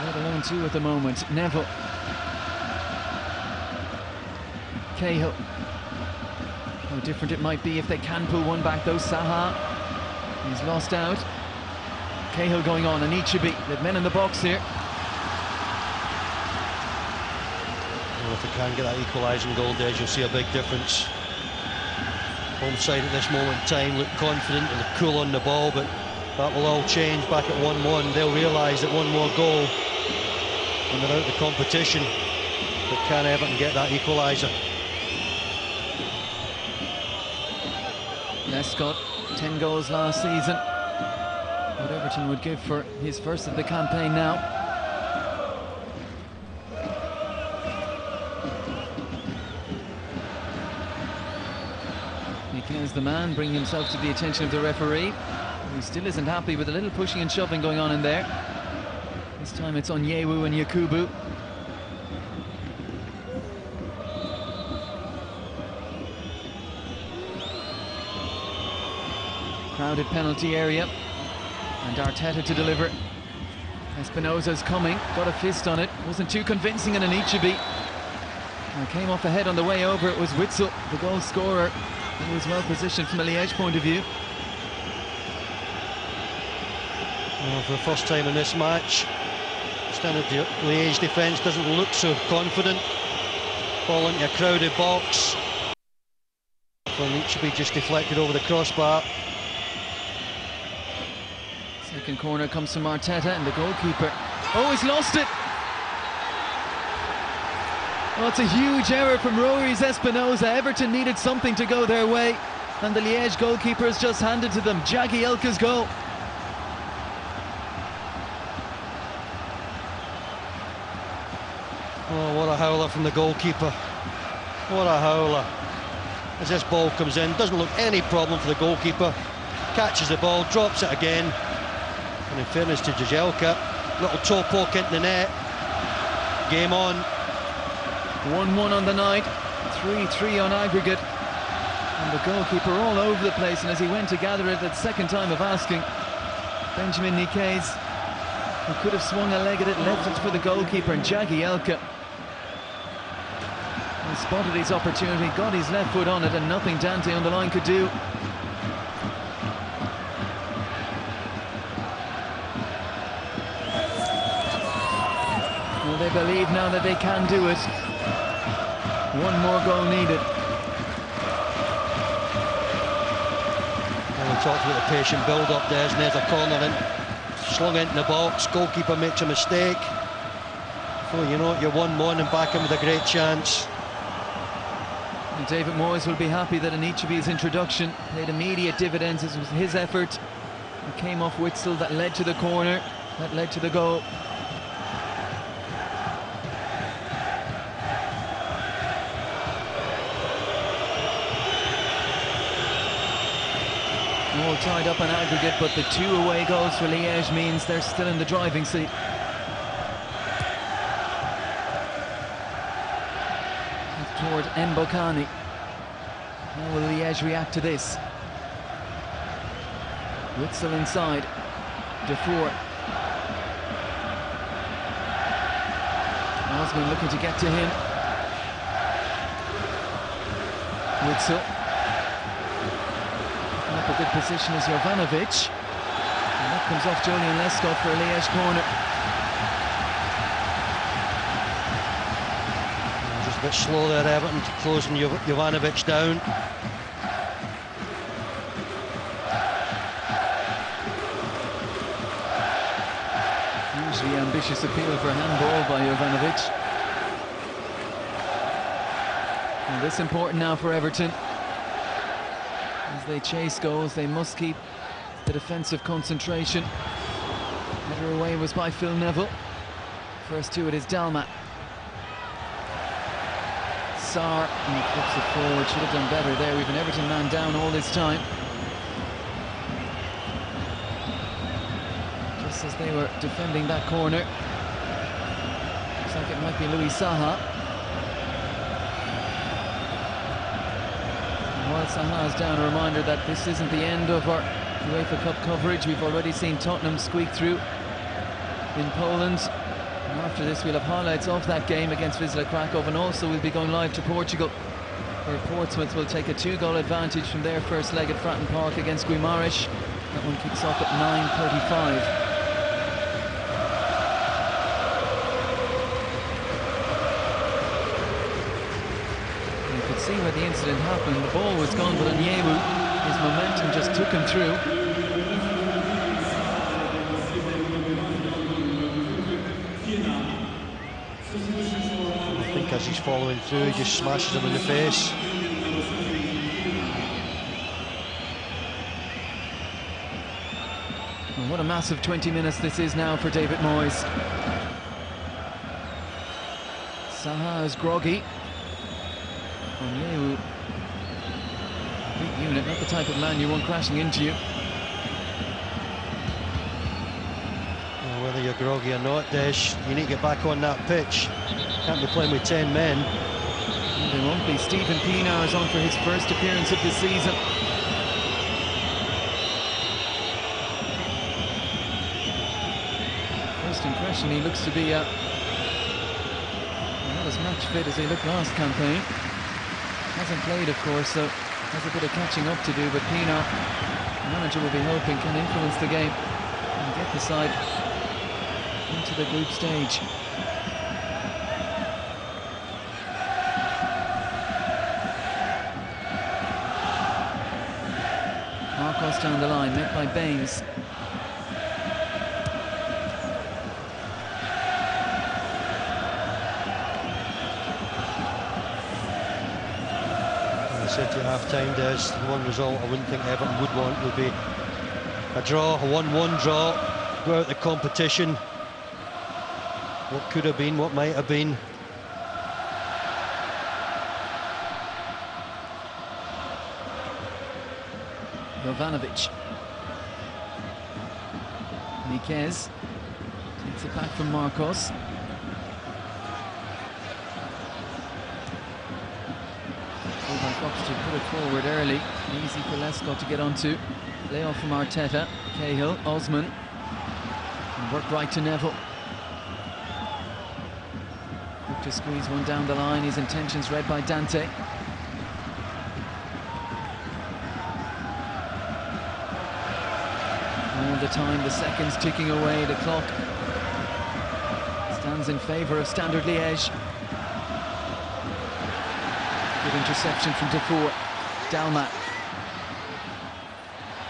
let alone 2 at the moment. Neville. Cahill. How different it might be if they can pull one back though. Saha, he's lost out. Cahill going on, and Ichibi. They've men in the box here. Well, if they can get that equalising goal, there you'll see a big difference. Home side at this moment in time look confident and cool on the ball, but that will all change back at 1-1. They'll realise that 1 more goal and they're out of the competition. But can Everton get that equaliser? Lescott, 10 goals last season. What Everton would give for his first of the campaign now. Mikel's the man, bringing himself to the attention of the referee. He still isn't happy with a little pushing and shoving going on in there. This time it's on Yewu and Yakubu. Crowded penalty area, and Arteta to deliver. Espinosa's coming, got a fist on it, wasn't too convincing, and an Ichibi. Came off ahead on the way over. It was Witsel, the goal scorer. He was well positioned from a Liege point of view. Well, for the first time in this match, standard Liege defence doesn't look so confident. Ball into a crowded box. It should be just deflected over the crossbar. Second corner comes from Arteta, and the goalkeeper. Oh, he's lost it! Oh, it's a huge error from Ruiz Espinosa. Everton needed something to go their way, and the Liège goalkeeper has just handed to them Jagielka's goal. Oh, what a howler from the goalkeeper. What a howler. As this ball comes in, doesn't look any problem for the goalkeeper. Catches the ball, drops it again. And in fairness to Jagielka, little toe poke into the net. Game on. 1-1 on the night, 3-3 on aggregate. And the goalkeeper all over the place, and as he went to gather it at second time of asking, Benjamin Niquez, who could have swung a leg at it, left it for the goalkeeper, and Jagielka. He spotted his opportunity, got his left foot on it, and nothing Dante on the line could do. Well, they believe now that they can do it. 1 more goal needed. Well, we talked about the patient build-up there, and there's a corner in, slung into the box. Goalkeeper makes a mistake. Before you know it, you're 1-1 and back in with a great chance. And David Moyes will be happy that Anichebe's introduction paid immediate dividends. It was his effort. It came off Witsel that led to the corner, that led to the goal. All tied up on aggregate, but the 2 away goals for Liège means they're still in the driving seat. Toward Mbokani. How will Liège react to this? Witsel inside. Defour. Osman looking to get to him. Witsel. Up a good position is Jovanovic. And that comes off Julian Lescott for a Liège corner. Just a bit slow there, Everton, closing Jovanovic down. Hugely ambitious appeal for handball by Jovanovic. And this important now for Everton. As they chase goals, they must keep the defensive concentration. Header away was by Phil Neville. First to it is Dalmat. Sarr, and he flips it forward. Should have done better there. We've an Everton man down all this time. Just as they were defending that corner. Looks like it might be Louis Saha. And while Saha is down, a reminder that this isn't the end of our UEFA Cup coverage. We've already seen Tottenham squeak through in Poland. And after this, we'll have highlights of that game against Wisla Krakow, and also we'll be going live to Portugal, where Portsmouth will take a 2-goal advantage from their first leg at Fratton Park against Guimarães. That one kicks off at 9:35. You could see where the incident happened. The ball was gone, but Onyewu, his momentum just took him through. I think as he's following through, he just smashes him in the face. Well, what a massive 20 minutes this is now for David Moyes. Saha is groggy. Onyewu, big unit, not the type of man you want crashing into you. Well, whether you're groggy or not, Des, you need to get back on that pitch. Can't be playing with 10 men. And they won't be. Stephen Pienaar is on for his first appearance of the season. First impression, he looks to be not as match fit as he looked last campaign. Hasn't played, of course, so has a bit of catching up to do, but Pienaar, the manager, will be hoping can influence the game and get the side into the group stage. Marcos down the line, met by Baines. I said to you half-time, Des, the one result I wouldn't think Everton would want would be a draw, a 1-1 draw, go out the competition. What could have been, what might have been. Jovanovic. Niquez takes it back from Marcos. Fullback Oxford put it forward early. Easy for Lescott to get onto. Lay off from Arteta. Cahill, Osman. And work right to Neville. Look to squeeze one down the line. His intentions read by Dante. All the time, the seconds ticking away, the clock stands in favour of Standard Liège. Good interception from Defour. Dalmat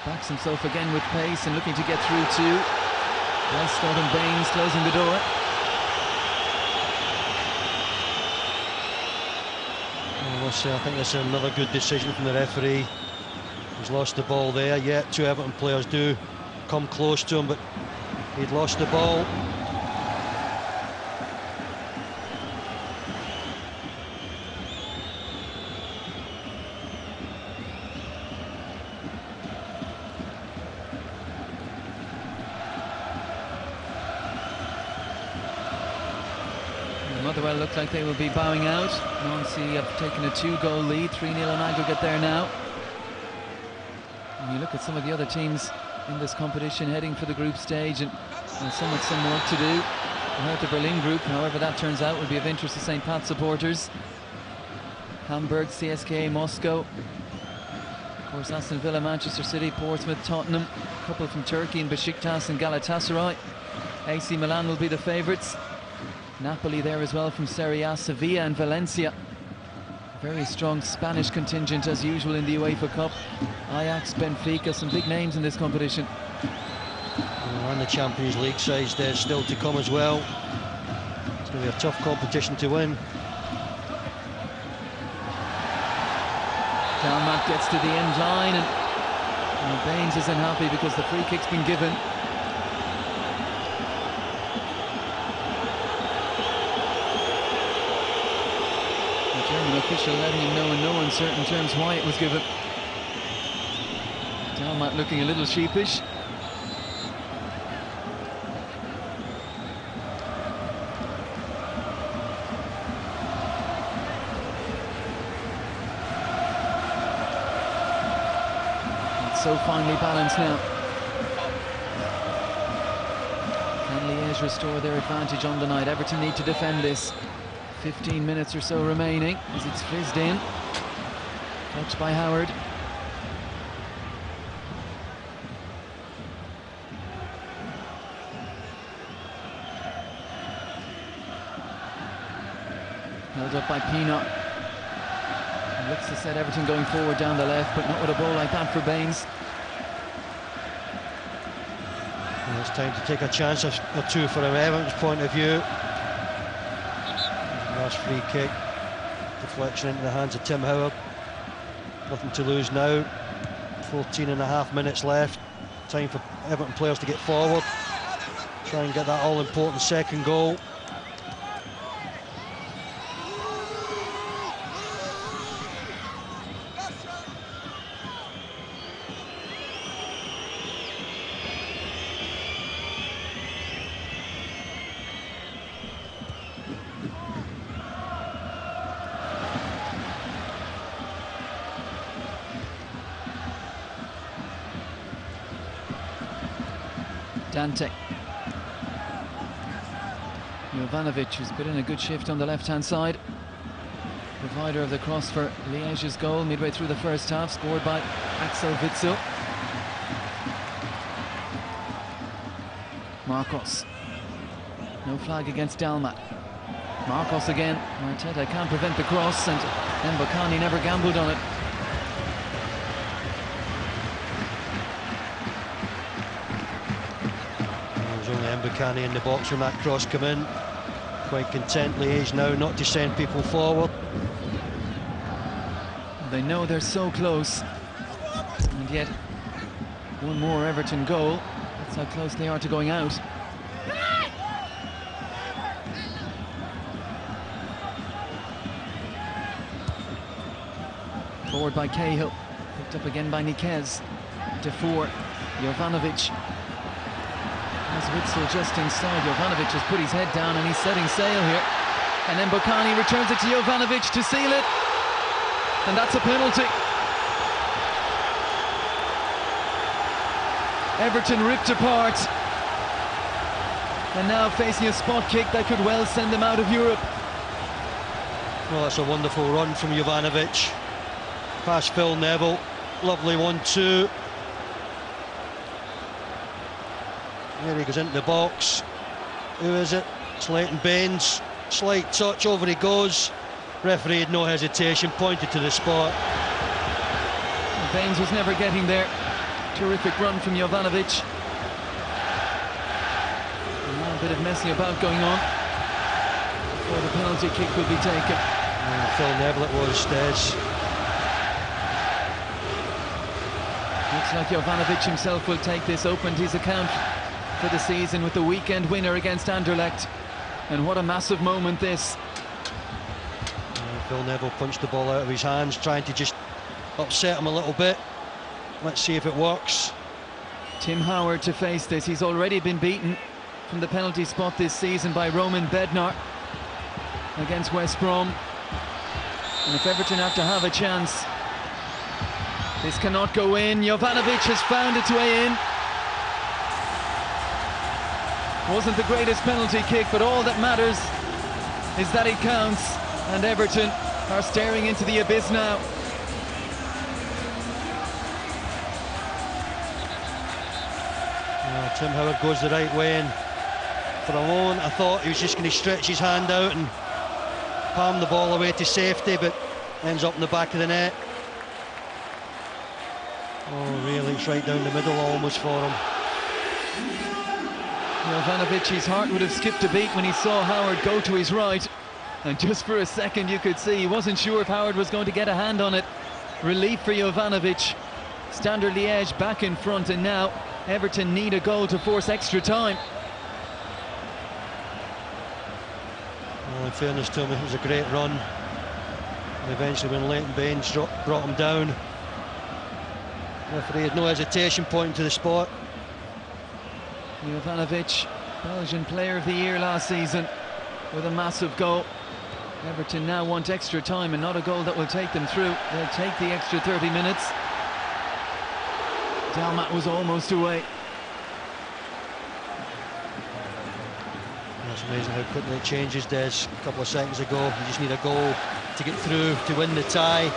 backs himself again with pace and looking to get through to Lescott, and Baines closing the door. Well, I think this is another good decision from the referee. He's lost the ball there, yet two Everton players do come close to him, but he'd lost the ball. Motherwell look like they will be bowing out. Nancy have taken a 2-goal lead, 3-0 on aggregate there now. And you look at some of the other teams in this competition heading for the group stage, and some with some work to do. The Hertha Berlin group, however that turns out, will be of interest to St. Pat supporters. Hamburg, CSKA Moscow, of course Aston Villa, Manchester City, Portsmouth, Tottenham, a couple from Turkey in Besiktas and Galatasaray. AC Milan will be the favourites. Napoli there as well from Serie A, Sevilla and Valencia. Very strong Spanish contingent as usual in the UEFA Cup. Ajax, Benfica, some big names in this competition. And the Champions League sides there still to come as well. It's going to be a tough competition to win. Dalmat gets to the end line, and Baines isn't happy because the free kick's been given. German official letting him know in no uncertain terms why it was given. Dalmat looking a little sheepish. so finely balanced now. Can Liège restore their advantage on the night? Everton need to defend this. 15 minutes or so remaining as it's fizzed in. Touched by Howard. Held up by Pina. Looks to set Everton going forward down the left, but not with a ball like that for Baines. And it's time to take a chance or two from Everton's point of view. Last free kick. Deflection into the hands of Tim Howard. Nothing to lose now. 14.5 minutes left. Time for Everton players to get forward. Try and get that all-important second goal. Dante. Jovanovic has put in a good shift on the left-hand side. Provider of the cross for Liège's goal midway through the first half, scored by Axel Witsel. Marcos. No flag against Dalmat. Marcos again. Arteta can't prevent the cross, and Mbokani never gambled on it. Mbokani in the box when that cross come in. Quite content Liège now not to send people forward. They know they're so close, and yet one more Everton goal. That's how close they are to going out. Forward by Cahill, picked up again by Niquez. Defour, Jovanovic. As Witsel just inside, Jovanovic has put his head down and he's setting sail here. And then Mbokani returns it to Jovanovic to seal it. And that's a penalty. Everton ripped apart. And now facing a spot kick that could well send them out of Europe. Well, that's a wonderful run from Jovanovic. Past Phil Neville. Lovely 1-2. There he goes into the box. Who is it? It's Leighton Baines. Slight touch, over he goes. Referee had no hesitation, pointed to the spot. Baines was never getting there. Terrific run from Jovanovic. Now a bit of messing about going on before the penalty kick would be taken. Phil Neville it was, Des. Looks like Jovanovic himself will take this. Opened his account for the season with the weekend winner against Anderlecht, and what a massive moment this. Phil Neville punched the ball out of his hands, trying to just upset him a little bit. Let's see if it works. Tim Howard to face this. He's already been beaten from the penalty spot this season by Roman Bednar against West Brom, and if Everton have to have a chance, this cannot go in. Jovanovic has found its way in. Wasn't the greatest penalty kick, but all that matters is that it counts, and Everton are staring into the abyss now. Tim Howard goes the right way, and for a moment I thought he was just going to stretch his hand out and palm the ball away to safety, but ends up in the back of the net. Oh really, it's right down the middle almost for him. Jovanovic's heart would have skipped a beat when he saw Howard go to his right, and just for a second you could see he wasn't sure if Howard was going to get a hand on it. Relief for Jovanovic. Standard Liège back in front, and now Everton need a goal to force extra time. Well, in fairness to him, it was a great run. And eventually when Leighton Baines brought him down, the referee had no hesitation, pointing to the spot. Jovanovic, Belgian Player of the Year last season, with a massive goal. Everton now want extra time, and not a goal that will take them through. They'll take the extra 30 minutes. Dalmat was almost away. That's amazing how quickly it changes, Des. A couple of seconds ago, you just need a goal to get through, to win the tie.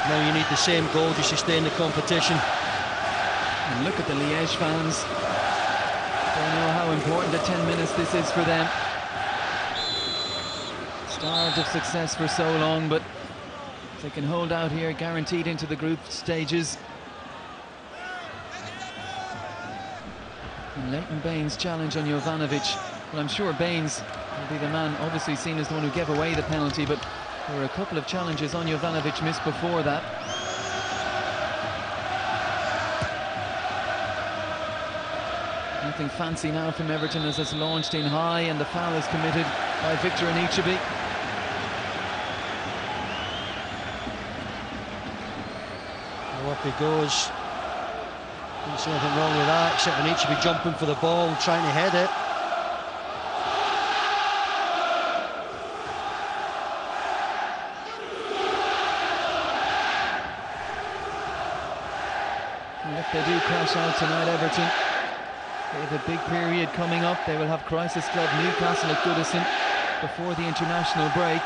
Now you need the same goal to sustain the competition. And look at the Liège fans. They know how important the 10 minutes this is for them. Starved of success for so long, but if they can hold out here, guaranteed into the group stages. And Leighton Baines' challenge on Jovanovic. Well, I'm sure Baines will be the man, obviously seen as the one who gave away the penalty, but there were a couple of challenges on Jovanovic missed before that. Nothing fancy now from Everton as it's launched in high, and the foul is committed by Victor Anichebe. Up he goes. Didn't see anything wrong with that, except Anichebe jumping for the ball and trying to head it. And if they do crash out tonight, Everton, they have a big period coming up. They will have Crisis Club Newcastle at Goodison before the international break.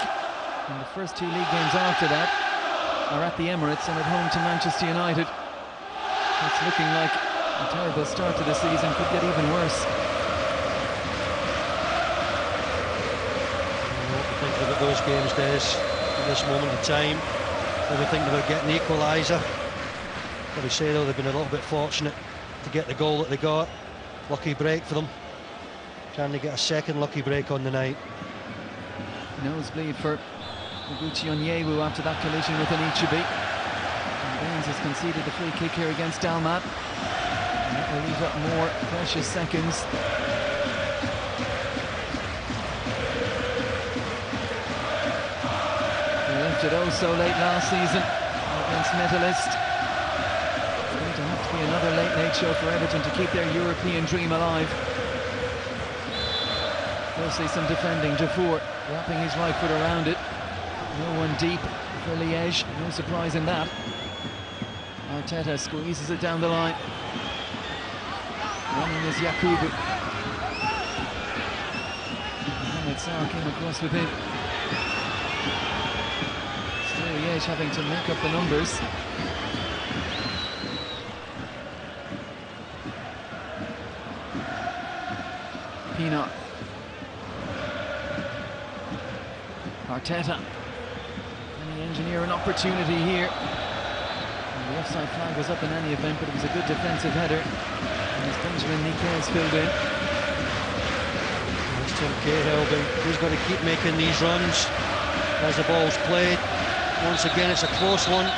And the first 2 league games after that are at the Emirates and at home to Manchester United. It's looking like a terrible start to the season, could get even worse. What we think about those games, Des, at this moment in time. What we think about getting the equaliser. Got to say though, they've been a little bit fortunate to get the goal that they got. Lucky break for them. Trying to get a second lucky break on the night. Nosebleed for Oguchi Onyewu after that collision with Anichebe. And Baines has conceded the free kick here against Dalmat. And that will leave up more precious seconds. They left it oh so late last season against Metalist. It's going to have to be another late show for Everton to keep their European dream alive. Firstly, some defending. Dufour wrapping his right foot around it. No one deep for Liège, no surprise in that. Arteta squeezes it down the line. Running is Yakubu. Mohamed Sarr came across with him. Still Liège having to make up the numbers. Pienaar. Arteta. And the engineer an opportunity here. And the offside flag was up in any event, but it was a good defensive header. And as Benjamin Niquez filled in. It's Tim Cahill, he's got to keep making these runs as the ball's played. Once again, it's a close one.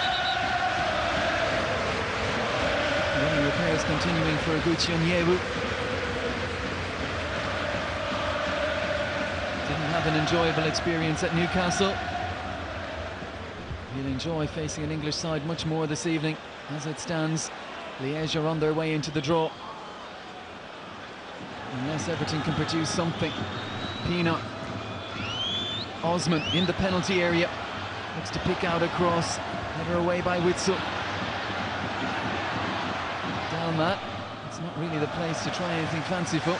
Running repairs continuing for Oguchi Onyewu. Didn't have an enjoyable experience at Newcastle. He'll enjoy facing an English side much more this evening. As it stands, Liège are on their way into the draw. Unless Everton can produce something. Pienaar. Osman in the penalty area. Looks to pick out a cross. Header away by Witsel. Dalmat. It's not really the place to try anything fanciful.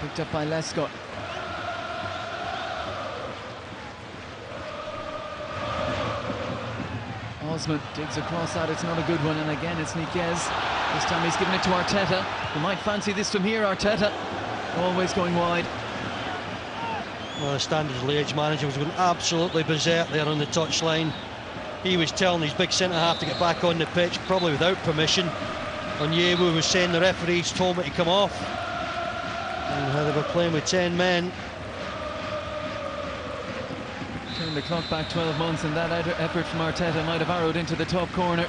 Picked up by Lescott. Osman digs across that, it's not a good one, and again it's Niquez. This time he's given it to Arteta. He might fancy this from here, Arteta. Always going wide. Well, the Standards Liège manager was going absolutely berserk there on the touchline. He was telling his big centre-half to get back on the pitch, probably without permission. Onyewu was saying the referees told me to come off. And how they were playing with 10 men. Turn the clock back 12 months, and that effort from Arteta might have arrowed into the top corner.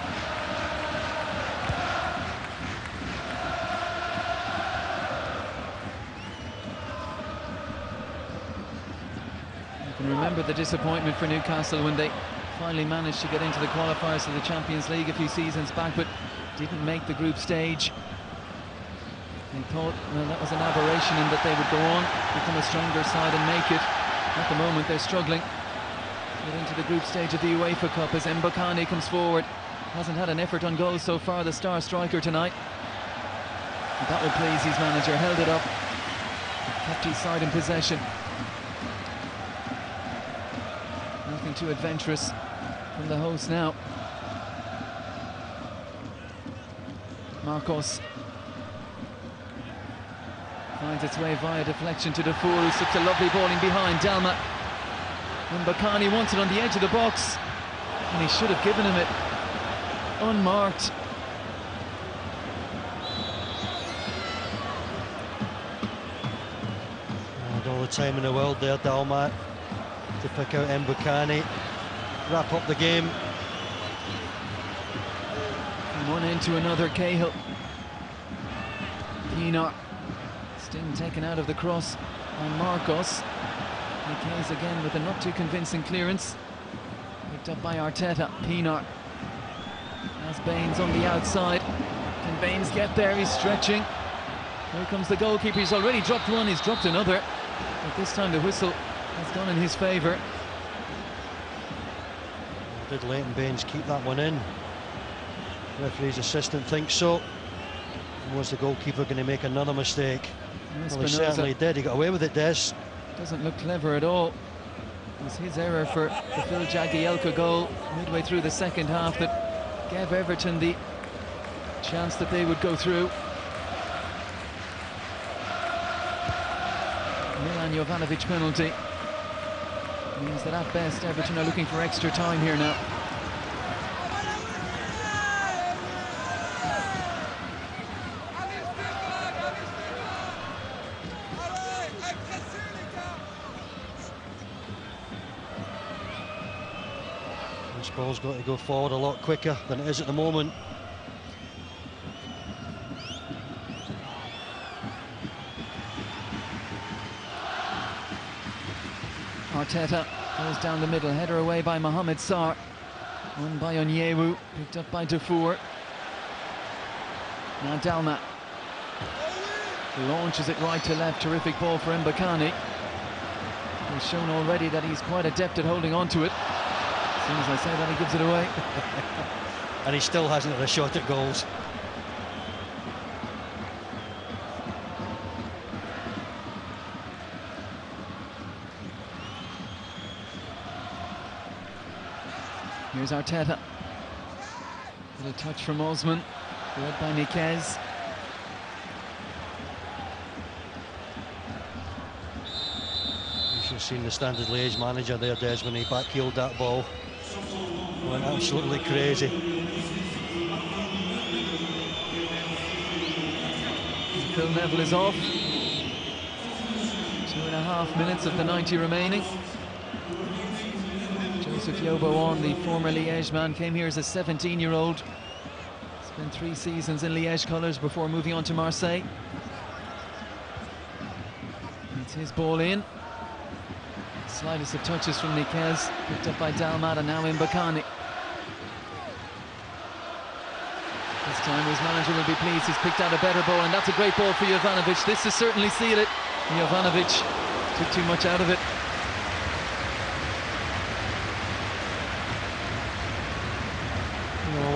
You can remember the disappointment for Newcastle when they finally managed to get into the qualifiers of the Champions League a few seasons back, but didn't make the group stage. They thought, well, that was an aberration and that they would go on, become a stronger side and make it. At the moment they're struggling to get into the group stage of the UEFA Cup as Mbokani comes forward. Hasn't had an effort on goal so far, the star striker tonight. And that will please his manager. Held it up, kept his side in possession. Nothing too adventurous from the host now. Marcos finds its way via deflection to Defour, who slips a lovely ball in behind. Dalma. And Bakani wants it on the edge of the box, and he should have given him it unmarked. And all the time in the world there, Dalmat, to pick out Mbukani, wrap up the game. From one end to another, Cahill. Pienaar. Sting taken out of the cross on Marcos. Niquez again with a not too convincing clearance. Picked up by Arteta. Pienaar. As Baines on the outside. Can Baines get there? He's stretching. Here comes the goalkeeper. He's already dropped one, he's dropped another. But this time the whistle has gone in his favour. Did Leighton Baines keep that one in? Referee's assistant thinks so. And was the goalkeeper going to make another mistake? Well, he certainly did. He got away with it, Des. Doesn't look clever at all. It was his error for the Phil Jagielka goal midway through the second half that gave Everton the chance that they would go through. Milan Jovanovic penalty means that at best Everton are looking for extra time here now. This ball's got to go forward a lot quicker than it is at the moment. Arteta goes down the middle, header away by Mohamed Sarr. Won by Onyewu, picked up by Defour. Now Dalma launches it right to left, terrific ball for Mbakani. He's shown already that he's quite adept at holding on to it. As soon as I say that, he gives it away. And he still hasn't had a shot at goals. Here's Arteta. Little touch from Osman. Good by Niquez. You should have seen the Standard Liège manager there, Des, when he backheeled that ball. Went absolutely crazy. Phil Neville is off. 2.5 minutes of the 90 remaining. Joseph Yobo on, the former Liège man, came here as a 17-year-old. Spent 3 seasons in Liège colours before moving on to Marseille. It's his ball in. Slightest of touches from Niquez, picked up by Dalmat, and now Mbakani. This time his manager will be pleased, he's picked out a better ball, and that's a great ball for Jovanovic. This has certainly sealed it. Jovanovic took too much out of it.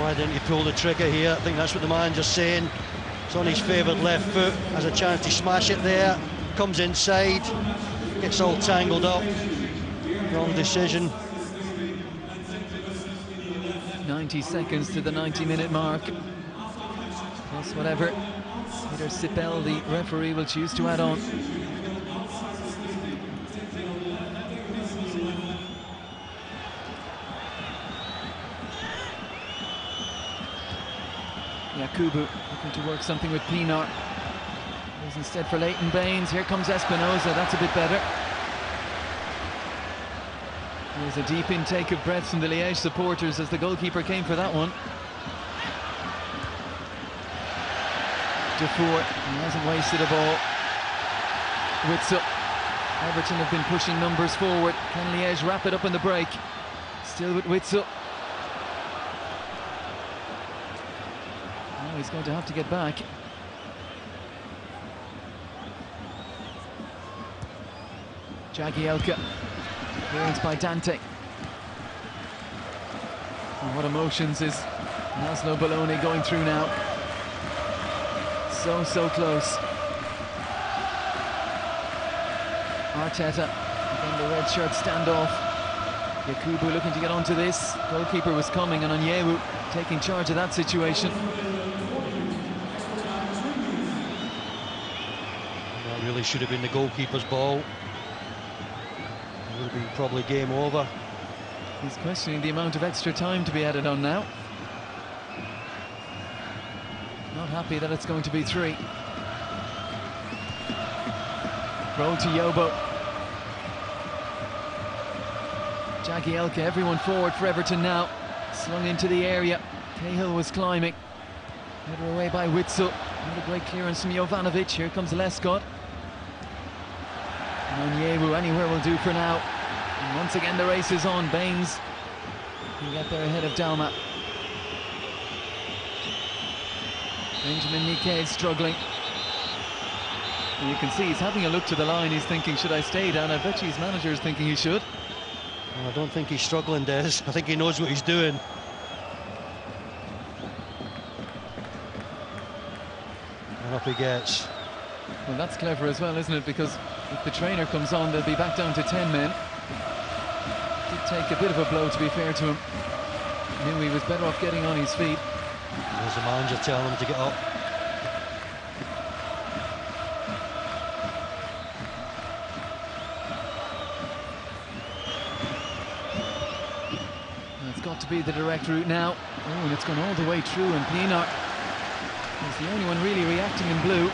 Why didn't you pull the trigger here? I think that's what the manager's saying. It's on his favoured left foot, has a chance to smash it there, comes inside, gets all tangled up. Wrong decision. 90 seconds to the 90-minute mark. Plus whatever Peter Sipel, the referee, will choose to add on. Yakubu looking to work something with Pienaar. Goes instead for Leighton Baines. Here comes Espinosa, that's a bit better. There's a deep intake of breath from the Liège supporters as the goalkeeper came for that one. Defour, he hasn't wasted a ball. Witsel. Everton have been pushing numbers forward. Can Liège wrap it up in the break? Still with Witsel. Now he's going to have to get back. Jagielka. Clearance by Dante. And what emotions is Laszlo Belloni going through now. So close. Arteta, again the red shirt standoff. Yakubu looking to get onto this. Goalkeeper was coming, and Onyewu taking charge of that situation. That really should have been the goalkeeper's ball. It would have been probably game over. He's questioning the amount of extra time to be added on now. Not happy that it's going to be 3. Roll to Yobo. Jagielka, everyone forward for Everton now. Slung into the area. Cahill was climbing. Header away by Witsel. Not a great clearance from Jovanovic. Here comes Lescott. And Onyewu anywhere will do for now. And once again the race is on. Baines can get there ahead of Dalma. Benjamin Niquet struggling. And you can see he's having a look to the line. He's thinking, should I stay down? I bet you his manager is thinking he should. Well, I don't think he's struggling, Des. I think he knows what he's doing. And up he gets. Well, that's clever as well, isn't it? Because if the trainer comes on, they'll be back down to 10 men. Did take a bit of a blow, to be fair to him. Knew he was better off getting on his feet. There's the manager telling him to get up. It's got to be the direct route now. Oh, and it's gone all the way through, and Pienaar is the only one really reacting in blue.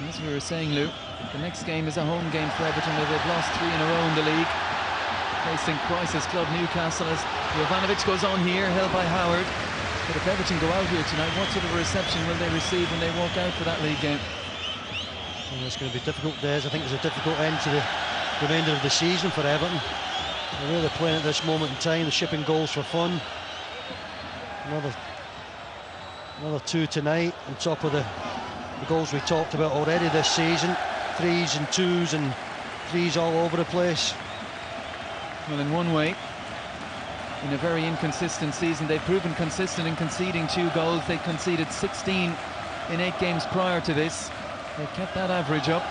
As we were saying, Lou, the next game is a home game for Everton, where they've lost 3 in a row in the league, facing crisis club Newcastle, as Jovanovic goes on here, held by Howard. But if Everton go out here tonight, what sort of a reception will they receive when they walk out for that league game? Well, it's going to be difficult, Des. I think it's a difficult end to the remainder of the season for Everton. They're really playing at this moment in time, the shipping goals for fun. Another 2 tonight, on top of the goals we talked about already this season. 3s and 2s and 3s all over the place. Well, in one way, in a very inconsistent season, they've proven consistent in conceding 2 goals. They conceded 16 in 8 games prior to this. They kept that average up.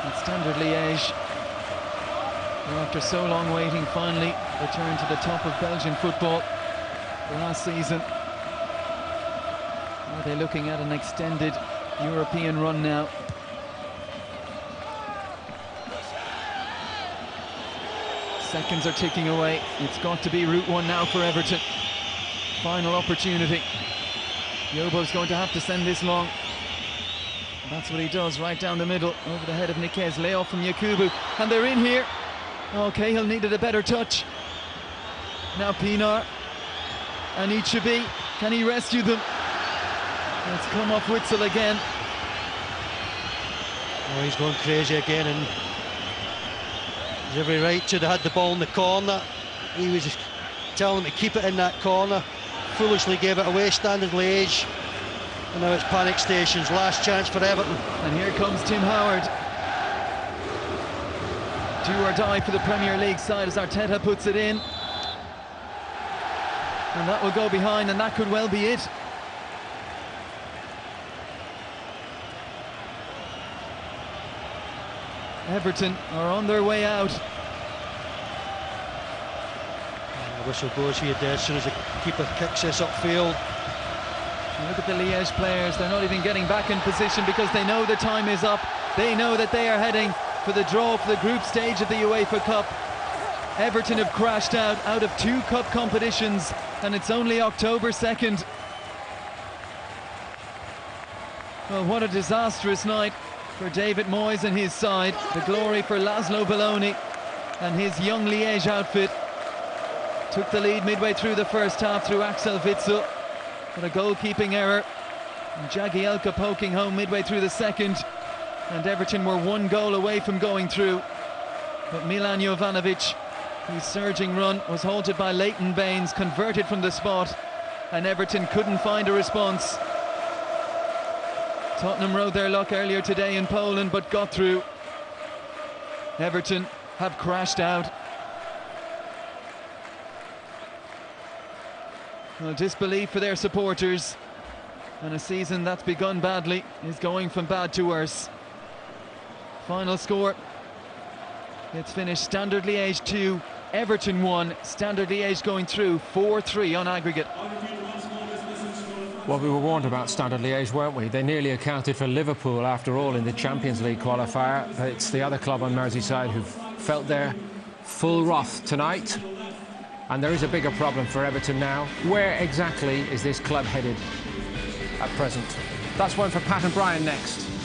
And Standard Liège, after so long waiting, finally returned to the top of Belgian football last season. Are they looking at an extended European run now? Seconds are ticking away. It's got to be Route 1 now for Everton. Final opportunity. Yobo's going to have to send this long. That's what he does, right down the middle, over the head of Niquez. Layoff from Yakubu, and they're in here. Oh, Cahill needed a better touch. Now Pienaar and Ichibi, can he rescue them? It's come off Witsel again. Oh, he's going crazy again, and he's every right to have had the ball in the corner. He was just telling him to keep it in that corner. Foolishly gave it away. Standard Liège, and now it's panic stations. Last chance for Everton. And here comes Tim Howard. Do or die for the Premier League side as Arteta puts it in. And that will go behind, and that could well be it. Everton are on their way out. The whistle goes here, Des, as soon as the keeper kicks this upfield. Look at the Liège players, they're not even getting back in position because they know the time is up. They know that they are heading for the draw for the group stage of the UEFA Cup. Everton have crashed out of 2 cup competitions, and it's only October 2nd. Well, what a disastrous night for David Moyes and his side. The glory for Laszlo Belloni and his young Liège outfit. Took the lead midway through the first half through Axel Witsel, but a goalkeeping error. And Jagielka poking home midway through the second, and Everton were 1 goal away from going through. But Milan Jovanovic whose surging run was halted by Leighton Baines, converted from the spot, and Everton couldn't find a response. Tottenham rode their luck earlier today in Poland, but got through. Everton have crashed out. Well, disbelief for their supporters, and a season that's begun badly is going from bad to worse. Final score, it's finished Standard Liège 2, Everton 1. Standard Liège going through 4-3 on aggregate. Well, we were warned about Standard Liège, weren't we? They nearly accounted for Liverpool, after all, in the Champions League qualifier. It's the other club on Merseyside who've felt their full wrath tonight. And there is a bigger problem for Everton now. Where exactly is this club headed at present? That's one for Pat and Brian next.